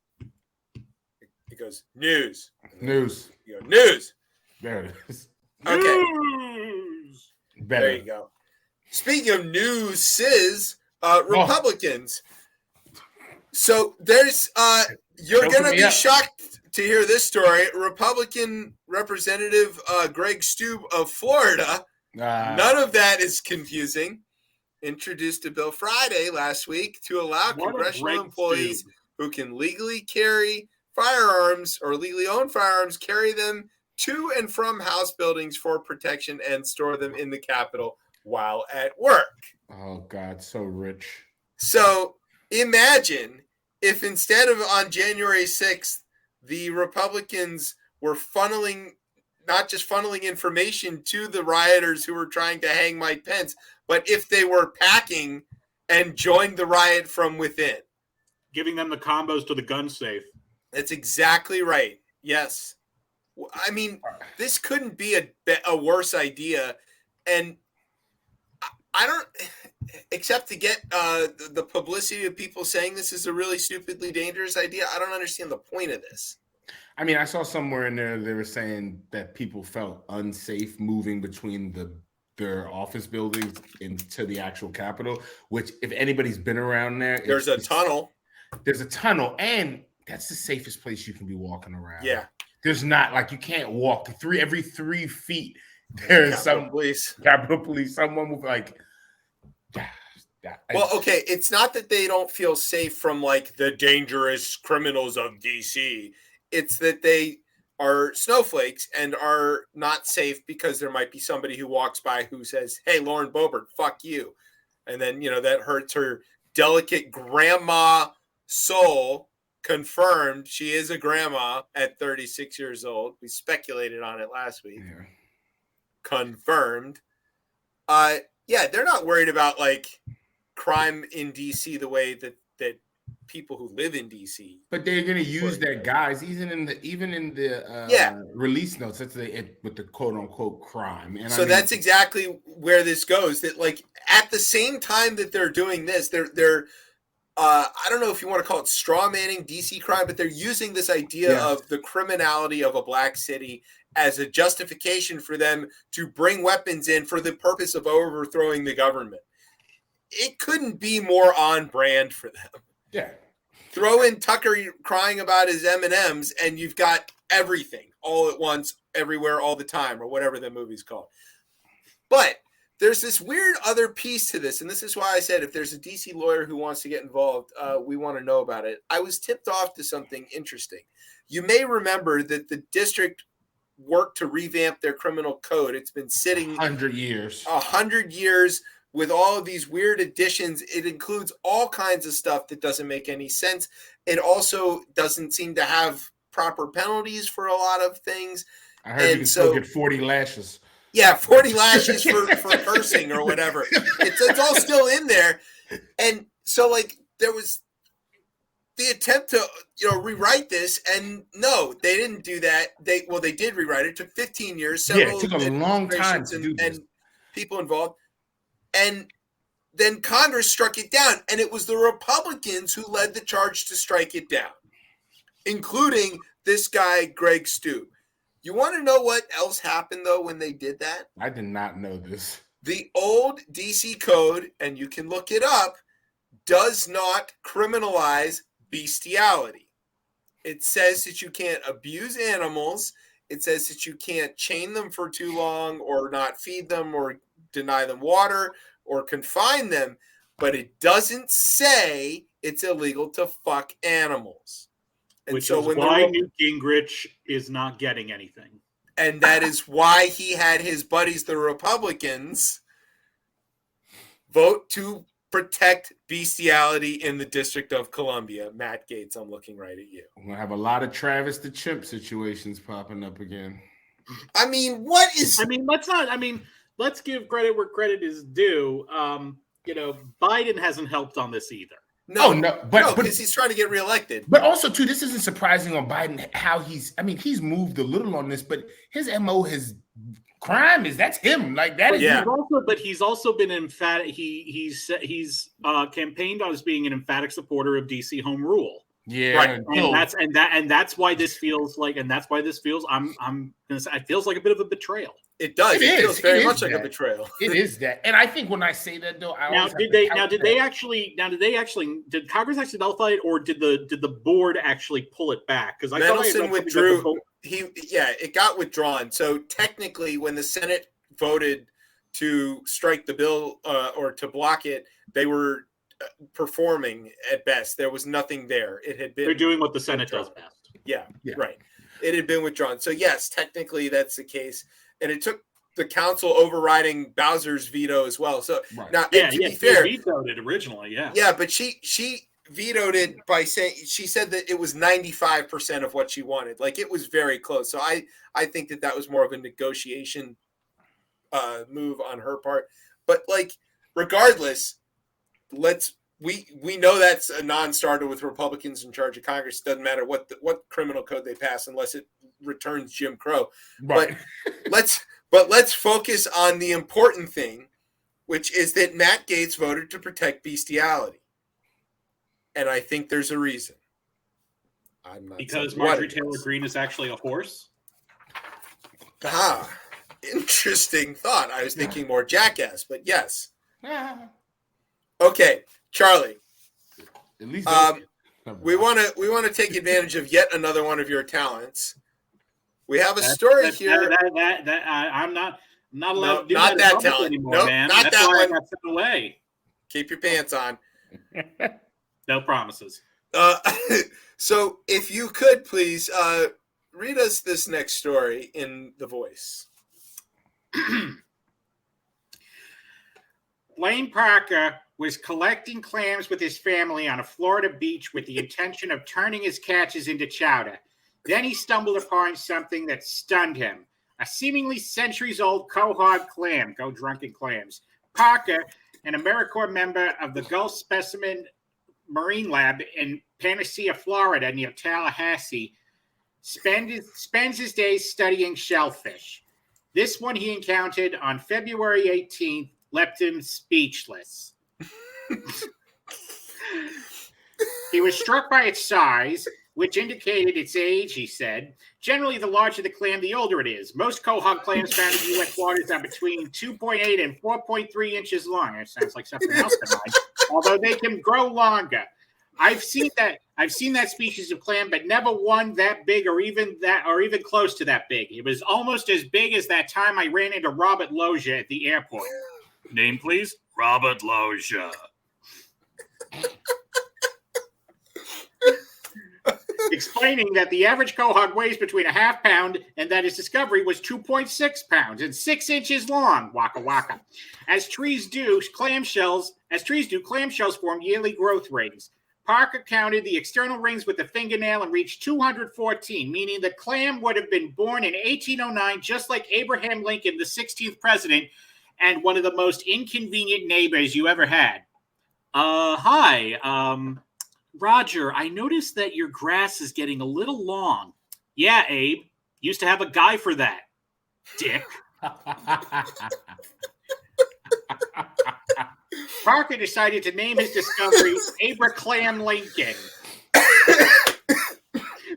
It goes news.
News.
You go news.
There it is.
Okay.
News.
Better.
There you go. Speaking of news, Republicans. So there's you're gonna be shocked to hear this story. Republican Representative Greg Stube of Florida. None of that is confusing. Introduced a bill Friday last week to allow congressional employees who can legally carry firearms or legally own firearms, carry them to and from House buildings for protection and store them in the Capitol while at work.
Oh, God, so rich.
So imagine if instead of on January 6th, the Republicans were not just funneling information to the rioters who were trying to hang Mike Pence, but if they were packing and joined the riot from within.
Giving them the combos to the gun safe.
That's exactly right. Yes. I mean, this couldn't be a worse idea. And I don't, except to get the publicity of people saying this is a really stupidly dangerous idea, I don't understand the point of this.
I mean, I saw somewhere in there they were saying that people felt unsafe moving between their office buildings into the actual Capitol, which if anybody's been around there,
there's a tunnel.
There's a tunnel, and that's the safest place you can be walking around.
Yeah.
There's not, like, you can't walk every 3 feet. There's some Capitol Police, someone with
well, okay, it's not that they don't feel safe from like the dangerous criminals of DC. It's that they are snowflakes and are not safe because there might be somebody who walks by who says, "Hey, Lauren Boebert, fuck you," and then that hurts her delicate grandma soul confirmed she is a grandma at 36 years old. We speculated on it last week.
Yeah.
Confirmed. Yeah, they're not worried about like crime in DC the way that people who live in DC.
But they're going to use that, guys. Even in the release notes, that's with the quote unquote crime. And
so that's exactly where this goes. That like at the same time that they're doing this, they're I don't know if you want to call it straw manning DC crime, but they're using this idea of the criminality of a black city as a justification for them to bring weapons in for the purpose of overthrowing the government. It couldn't be more on brand for them.
Yeah.
Throw in Tucker crying about his M&Ms and you've got everything all at once, everywhere, all the time, or whatever the movie's called. But there's this weird other piece to this, and this is why I said if there's a DC lawyer who wants to get involved, we want to know about it. I was tipped off to something interesting. You may remember that the district worked to revamp their criminal code. It's been sitting
100 years.
100 years with all of these weird additions. It includes all kinds of stuff that doesn't make any sense. It also doesn't seem to have proper penalties for a lot of things.
I heard you can still get 40 lashes.
Yeah, 40 lashes for cursing or whatever. It's all still in there. And so, like, there was the attempt to, rewrite this. And no, they didn't do that. They did rewrite it. It took 15 years.
It took a long time to do this.
And people involved. And then Congress struck it down. And it was the Republicans who led the charge to strike it down, including this guy, Greg Stube. You want to know what else happened, though, when they did that?
I did not know this.
The old DC code, and you can look it up, does not criminalize bestiality. It says that you can't abuse animals. It says that you can't chain them for too long or not feed them or deny them water or confine them. But it doesn't say it's illegal to fuck animals. And
which
so
is why Newt Gingrich is not getting anything.
And that is why he had his buddies, the Republicans, vote to protect bestiality in the District of Columbia. Matt Gaetz, I'm looking right at you.
We're going to have a lot of Travis the Chimp situations popping up again.
I mean, what is...
let's give credit where credit is due. Biden hasn't helped on this either.
No, because he's trying to get reelected.
But also, too, this isn't surprising on Biden how he's moved a little on this, but his MO, his crime that's him. Like that is.
Yeah.
He's also been emphatic. He's campaigned on as being an emphatic supporter of DC home rule.
Yeah,
right. And that's why this feels like, I'm gonna say, it feels like a bit of a betrayal.
It does. It feels very much like a betrayal.
It is that, and I think when I say that though,
did Congress actually nullify it, or did the board actually pull it back? Because
Mendelsohn withdrew. It got withdrawn. So technically, when the Senate voted to strike the bill or to block it, they were performing at best. There was nothing there. It had been.
They're doing what the Senate does best.
Yeah, right. It had been withdrawn. So yes, technically that's the case. And it took the council overriding Bowser's veto as well. So now, to be fair,
she vetoed it originally. Yeah,
yeah, but she vetoed it by saying she said that it was 95% of what she wanted. Like it was very close. So I think that was more of a negotiation move on her part. But like, regardless, we know that's a non-starter with Republicans in charge of Congress. It doesn't matter what criminal code they pass unless it returns Jim Crow.
Right.
But let's focus on the important thing, which is that Matt Gaetz voted to protect bestiality. And I think there's a reason. I'm not
because Marjorie Taylor Greene is actually a horse.
Interesting thought. I was thinking more Jackass, but yes. Okay, Charlie.
At least
we want to take advantage of yet another one of your talents. We have a story here.
I'm not allowed to do
not that talent
anymore,
nope,
man.
Not
That's
that
why
one.
I got sent away.
Keep your pants on.
No promises.
So if you could please read us this next story in the voice.
Blaine Parker
was collecting clams with his family on a Florida beach with the intention of turning his catches into chowder. Then he stumbled upon something that stunned him. A seemingly centuries-old quahog clam. Go drunken clams. Parker, an AmeriCorps member of the Gulf Specimen Marine Lab in Panacea, Florida, near Tallahassee, spends his days studying shellfish. This one he encountered on February 18th left him speechless. He was struck by its size, which indicated its age, he said. Generally, the larger the clam, the older it is. Most quahog clams found in U.S. waters are between 2.8 and 4.3 inches long. That sounds like something else to mine. Although they can grow longer. I've seen that species of clam, but never one that big or even close to that big. It was almost as big as that time I ran into Robert Loggia at the airport. Name, please? Robert Loggia. Explaining that the average quahog weighs between a half pound and that his discovery was 2.6 pounds and 6 inches long. Waka waka. As trees do, clamshells form yearly growth rings. Parker counted the external rings with a fingernail and reached 214, meaning the clam would have been born in 1809, just like Abraham Lincoln, the 16th president, and one of the most inconvenient neighbors you ever had. Hi, Roger, I noticed that your grass is getting a little long. Yeah, Abe. Used to have a guy for that. Dick. Parker decided to name his discovery Abraham Lincoln.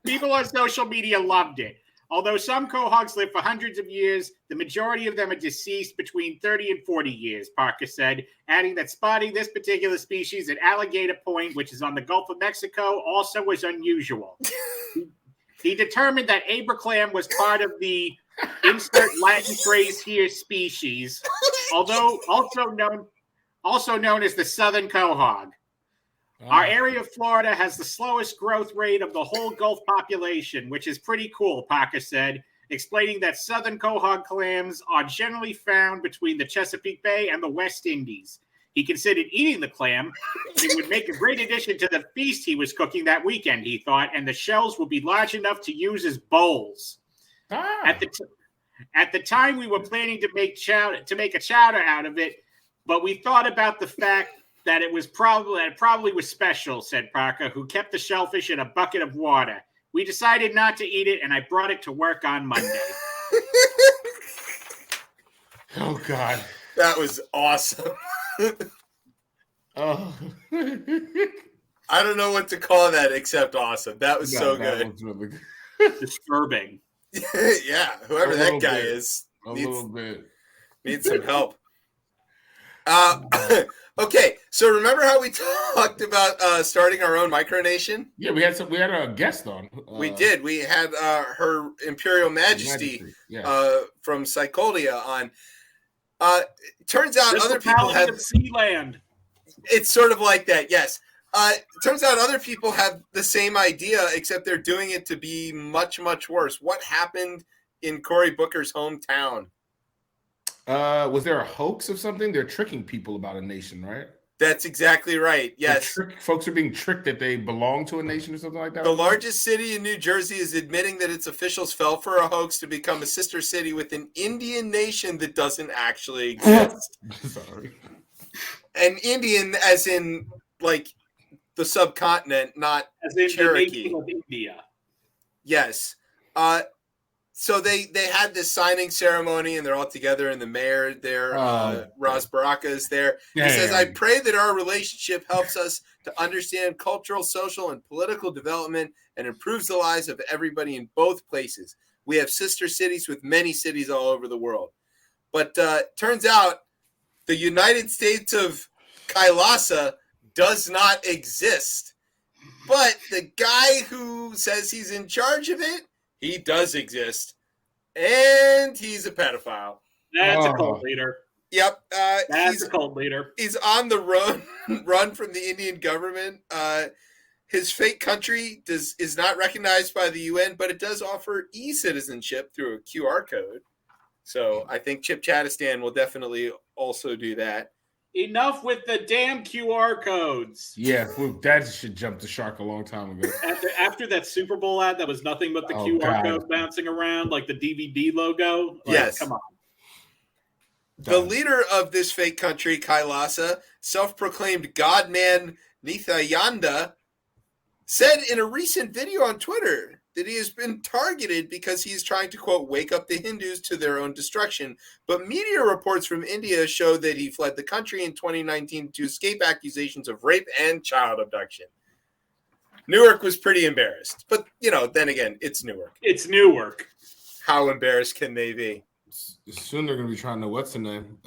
People on social media loved it. Although some quahogs live for hundreds of years, the majority of them are deceased between 30 and 40 years, Parker said, adding that spotting this particular species at Alligator Point, which is on the Gulf of Mexico, also was unusual. He determined that Abraham was part of the insert Latin phrase here species, although also known as the southern quahog. Our area of Florida has the slowest growth rate of the whole Gulf population, which is pretty cool, Parker said, explaining that southern quahog clams are generally found between the Chesapeake Bay and the West Indies. He considered eating the clam. It would make a great addition to the feast he was cooking that weekend, he thought, and the shells would be large enough to use as bowls. At the time, we were planning to make a chowder out of it, but we thought about the fact that it probably was special, said Parker, who kept the shellfish in a bucket of water. We decided not to eat it, and I brought it to work on Monday.
Oh, God.
That was awesome.
Oh.
I don't know what to call that except awesome. That was so good.
Was really
good. Disturbing.
Yeah, whoever that guy is needs some help. Okay, so remember how we talked about starting our own micronation?
Yeah, we had a guest on.
We did. We had Her Imperial Majesty from Psycholia on. Turns out
Just
other people have
Sealand.
It's sort of like that, yes. Turns out other people have the same idea, except they're doing it to be much, much worse. What happened in Cory Booker's hometown?
Was there a hoax of something? They're tricking people about a nation, right?
That's exactly right. Yes.
Folks are being tricked that they belong to a nation or something like that.
The largest city in New Jersey is admitting that its officials fell for a hoax to become a sister city with an Indian nation that doesn't actually exist.
Sorry.
An Indian as in like the subcontinent, not
as in
Cherokee.
The nation of India.
Yes. So they had this signing ceremony, and they're all together, and the mayor there, Ras Baraka, is there. He says, I pray that our relationship helps us to understand cultural, social, and political development and improves the lives of everybody in both places. We have sister cities with many cities all over the world. But turns out the United States of Kailasa does not exist. But the guy who says he's in charge of it, he does exist, and he's a pedophile.
That's a cult leader.
Yep.
That's a cult leader.
He's on the run from the Indian government. His fake country is not recognized by the UN, but it does offer e-citizenship through a QR code. So I think Chipchatistan will definitely also do that.
Enough with the damn QR codes.
Yeah, that should jump the shark a long time ago.
After that Super Bowl ad that was nothing but the QR code bouncing around like the DVD logo.
Yes.
Come on.
The leader of this fake country, Kailasa, self-proclaimed God-man Nithyananda, said in a recent video on Twitter that he has been targeted because he is trying to, quote, wake up the Hindus to their own destruction. But media reports from India show that he fled the country in 2019 to escape accusations of rape and child abduction. Newark was pretty embarrassed. But, then again, it's Newark.
It's Newark.
How embarrassed can they be?
Soon they're going to be trying to, what's the name?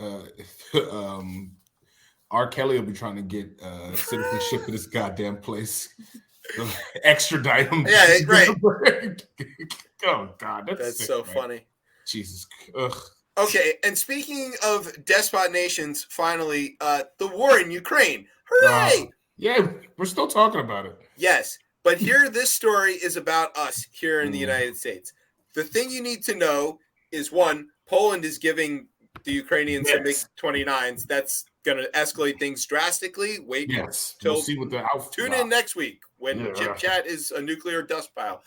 R. Kelly will be trying to get citizenship of this goddamn place. Extradite him.
Yeah, right.
Oh, God.
That's
sick,
so
man.
funny.
Jesus. Ugh.
Okay, and speaking of despot nations, finally, the war in Ukraine. Hooray!
Yeah, we're still talking about it.
Yes, but here, this story is about us here in the United States. The thing you need to know is, one, Poland is giving the Ukrainians some MiG-29s. That's going to escalate things drastically. Wait till
we'll see what the
tune in next week when Chipchat is a nuclear dust pile.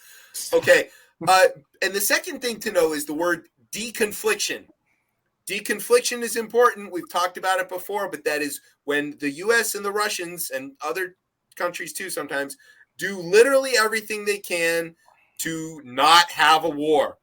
Okay, and the second thing to know is the word deconfliction. Deconfliction is important. We've talked about it before, but that is when the U.S. and the Russians and other countries too sometimes do literally everything they can to not have a war.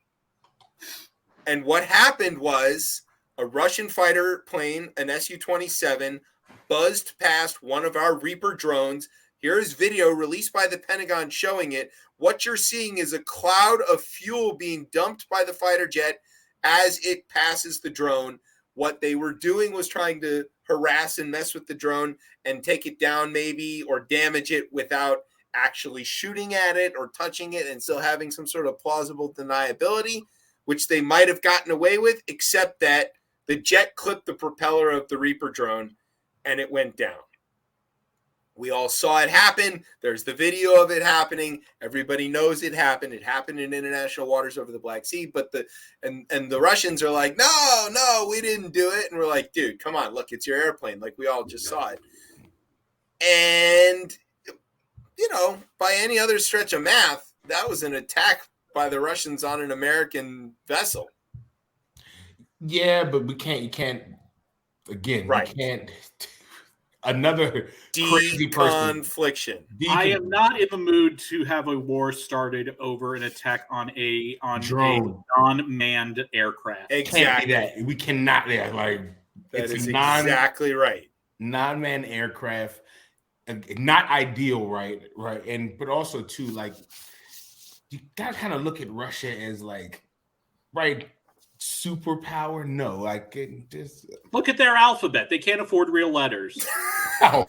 And what happened was a Russian fighter plane, an Su-27, buzzed past one of our Reaper drones. Here's video released by the Pentagon showing it. What you're seeing is a cloud of fuel being dumped by the fighter jet as it passes the drone. What they were doing was trying to harass and mess with the drone and take it down maybe, or damage it without actually shooting at it or touching it and still having some sort of plausible deniability, which they might have gotten away with, except that the jet clipped the propeller of the Reaper drone and it went down. We all saw it happen. There's the video of it happening. Everybody knows it happened. It happened in international waters over the Black Sea. But the Russians are like, no, we didn't do it. And we're like, dude, come on, look, it's your airplane. Like, we all just saw it. And, by any other stretch of math, that was an attack by the Russians on an American vessel.
Yeah, but you can't, another crazy person.
Confliction.
I am not in the mood to have a war started over an attack on a non-manned aircraft.
Exactly.
Can't be that. We cannot. Yeah, like
that is exactly right.
Non-manned aircraft, not ideal, right? And but also too, like, you gotta kind of look at Russia as like, right, superpower. No, like just
look at their alphabet. They can't afford real letters.
Oh.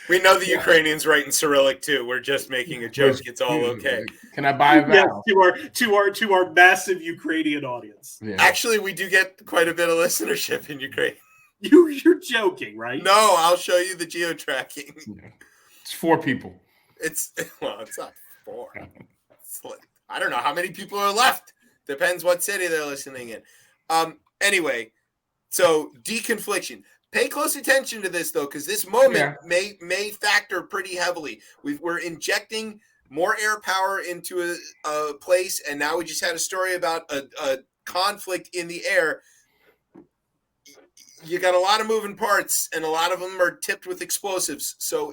We know the Ukrainians write in Cyrillic too. We're just making a joke. It's all okay.
Can I buy a vowel?
Yes, to our massive Ukrainian audience.
Yeah.
Actually, we do get quite a bit of listenership in Ukraine.
You're joking, right?
No, I'll show you the geo-tracking.
Yeah. It's 4 people.
It's not 4. I don't know how many people are left. Depends what city they're listening in. Anyway, so deconfliction. Pay close attention to this, though, because this moment may factor pretty heavily. We're injecting more air power into a place, and now we just had a story about a conflict in the air. You got a lot of moving parts, and a lot of them are tipped with explosives. So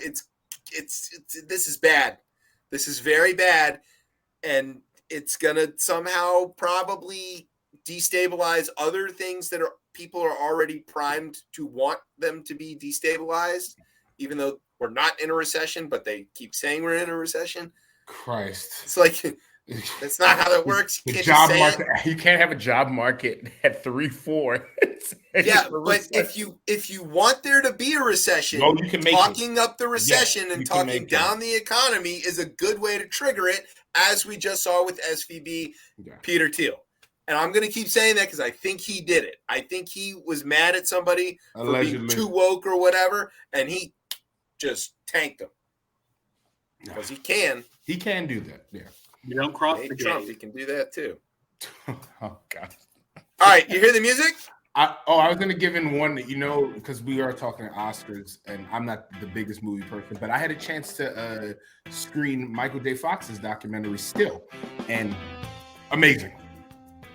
this is bad. This is very bad, and it's gonna somehow probably destabilize other things that people are already primed to want them to be destabilized, even though we're not in a recession, but they keep saying we're in a recession.
Christ.
It's like, that's not how that works.
The job market, you can't have a job market at 3-4.
Yeah, but if you want there to be a recession,
you can make
talking up the recession and talking down the economy is a good way to trigger it, as we just saw with SVB Peter Thiel. And I'm going to keep saying that because I think he did it. I think he was mad at somebody for being too woke or whatever, and he just tanked them. Because he can.
He can do that, yeah.
You don't cross the
Trump,
gate.
he can do that too.
Oh God.
All right, you hear the music?
I was gonna give in one, because we are talking Oscars, and I'm not the biggest movie person, but I had a chance to screen Michael J. Fox's documentary Still, and amazing,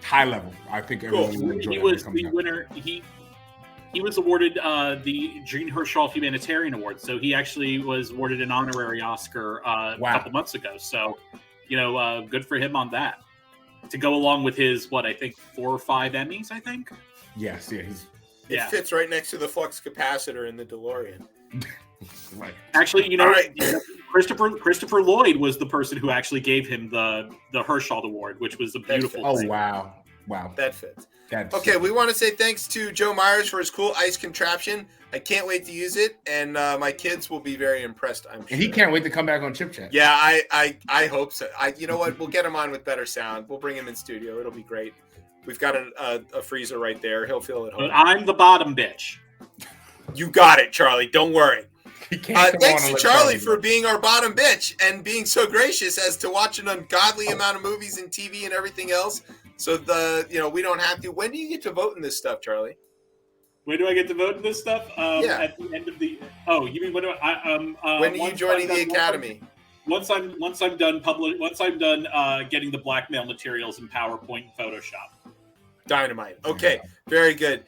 high level. I think everyone will enjoy.
He was the winner. He was awarded the Jean Hersholt Humanitarian Award, so he actually was awarded an honorary Oscar a couple months ago. So, good for him on that. To go along with his, I think 4 or 5 Emmys, I think.
Yes,
it fits right next to the flux capacitor in the DeLorean.
Right.
Actually, Christopher Lloyd was the person who actually gave him the Hersholt Award, which was a beautiful thing.
Wow.
That fits. Okay, we want to say thanks to Joe Myers for his cool ice contraption. I can't wait to use it, and my kids will be very impressed, I'm sure.
And he can't wait to come back on Chipchat.
Yeah, I hope so. You know what? We'll get him on with better sound. We'll bring him in studio. It'll be great. We've got a freezer right there. He'll feel at home.
But I'm the bottom bitch.
You got it, Charlie. Don't worry. Thanks to Charlie for
go.
being our bottom bitch and being so gracious as to watch an ungodly amount of movies and TV and everything else. So we don't have to. When do you get to vote in this stuff, Charlie?
When do I get to vote in this stuff?
Yeah.
At the end of the. Oh, you mean when do I?
When are you joining the Academy?
Once I'm done getting the blackmail materials in PowerPoint and Photoshop.
Dynamite. Okay, very good.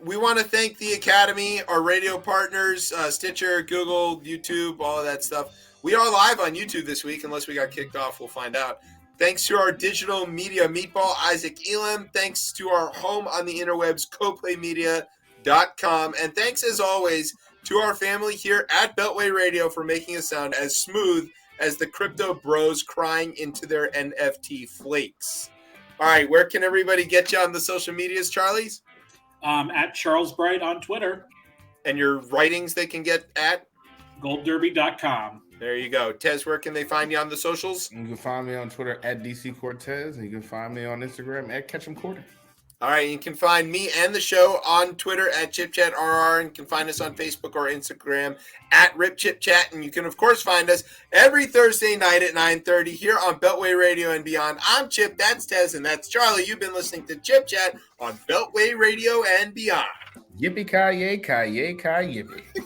We want to thank the Academy, our radio partners, Stitcher, Google, YouTube, all of that stuff. We are live on YouTube this week, unless we got kicked off. We'll find out. Thanks to our digital media meatball, Isaac Elam. Thanks to our home on the interwebs, coplaymedia.com. And thanks, as always, to our family here at Beltway Radio for making us sound as smooth as the crypto bros crying into their NFT flakes. All right, where can everybody get you on the social medias, Charlie's?
At Charles Bright on Twitter.
And your writings they can get at?
goldderby.com.
There you go. Tez, where can they find you on the socials?
You can find me on Twitter at DC Cortez, and you can find me on Instagram at Ketchum Quarter.
All right, you can find me and the show on Twitter at ChipChatRR, and you can find us on Facebook or Instagram at RipChipChat, and you can, of course, find us every Thursday night at 9:30 here on Beltway Radio and Beyond. I'm Chip, that's Tez, and that's Charlie. You've been listening to ChipChat on Beltway Radio and Beyond.
Yippee-ki-yay, ki-yay, ki-yippee.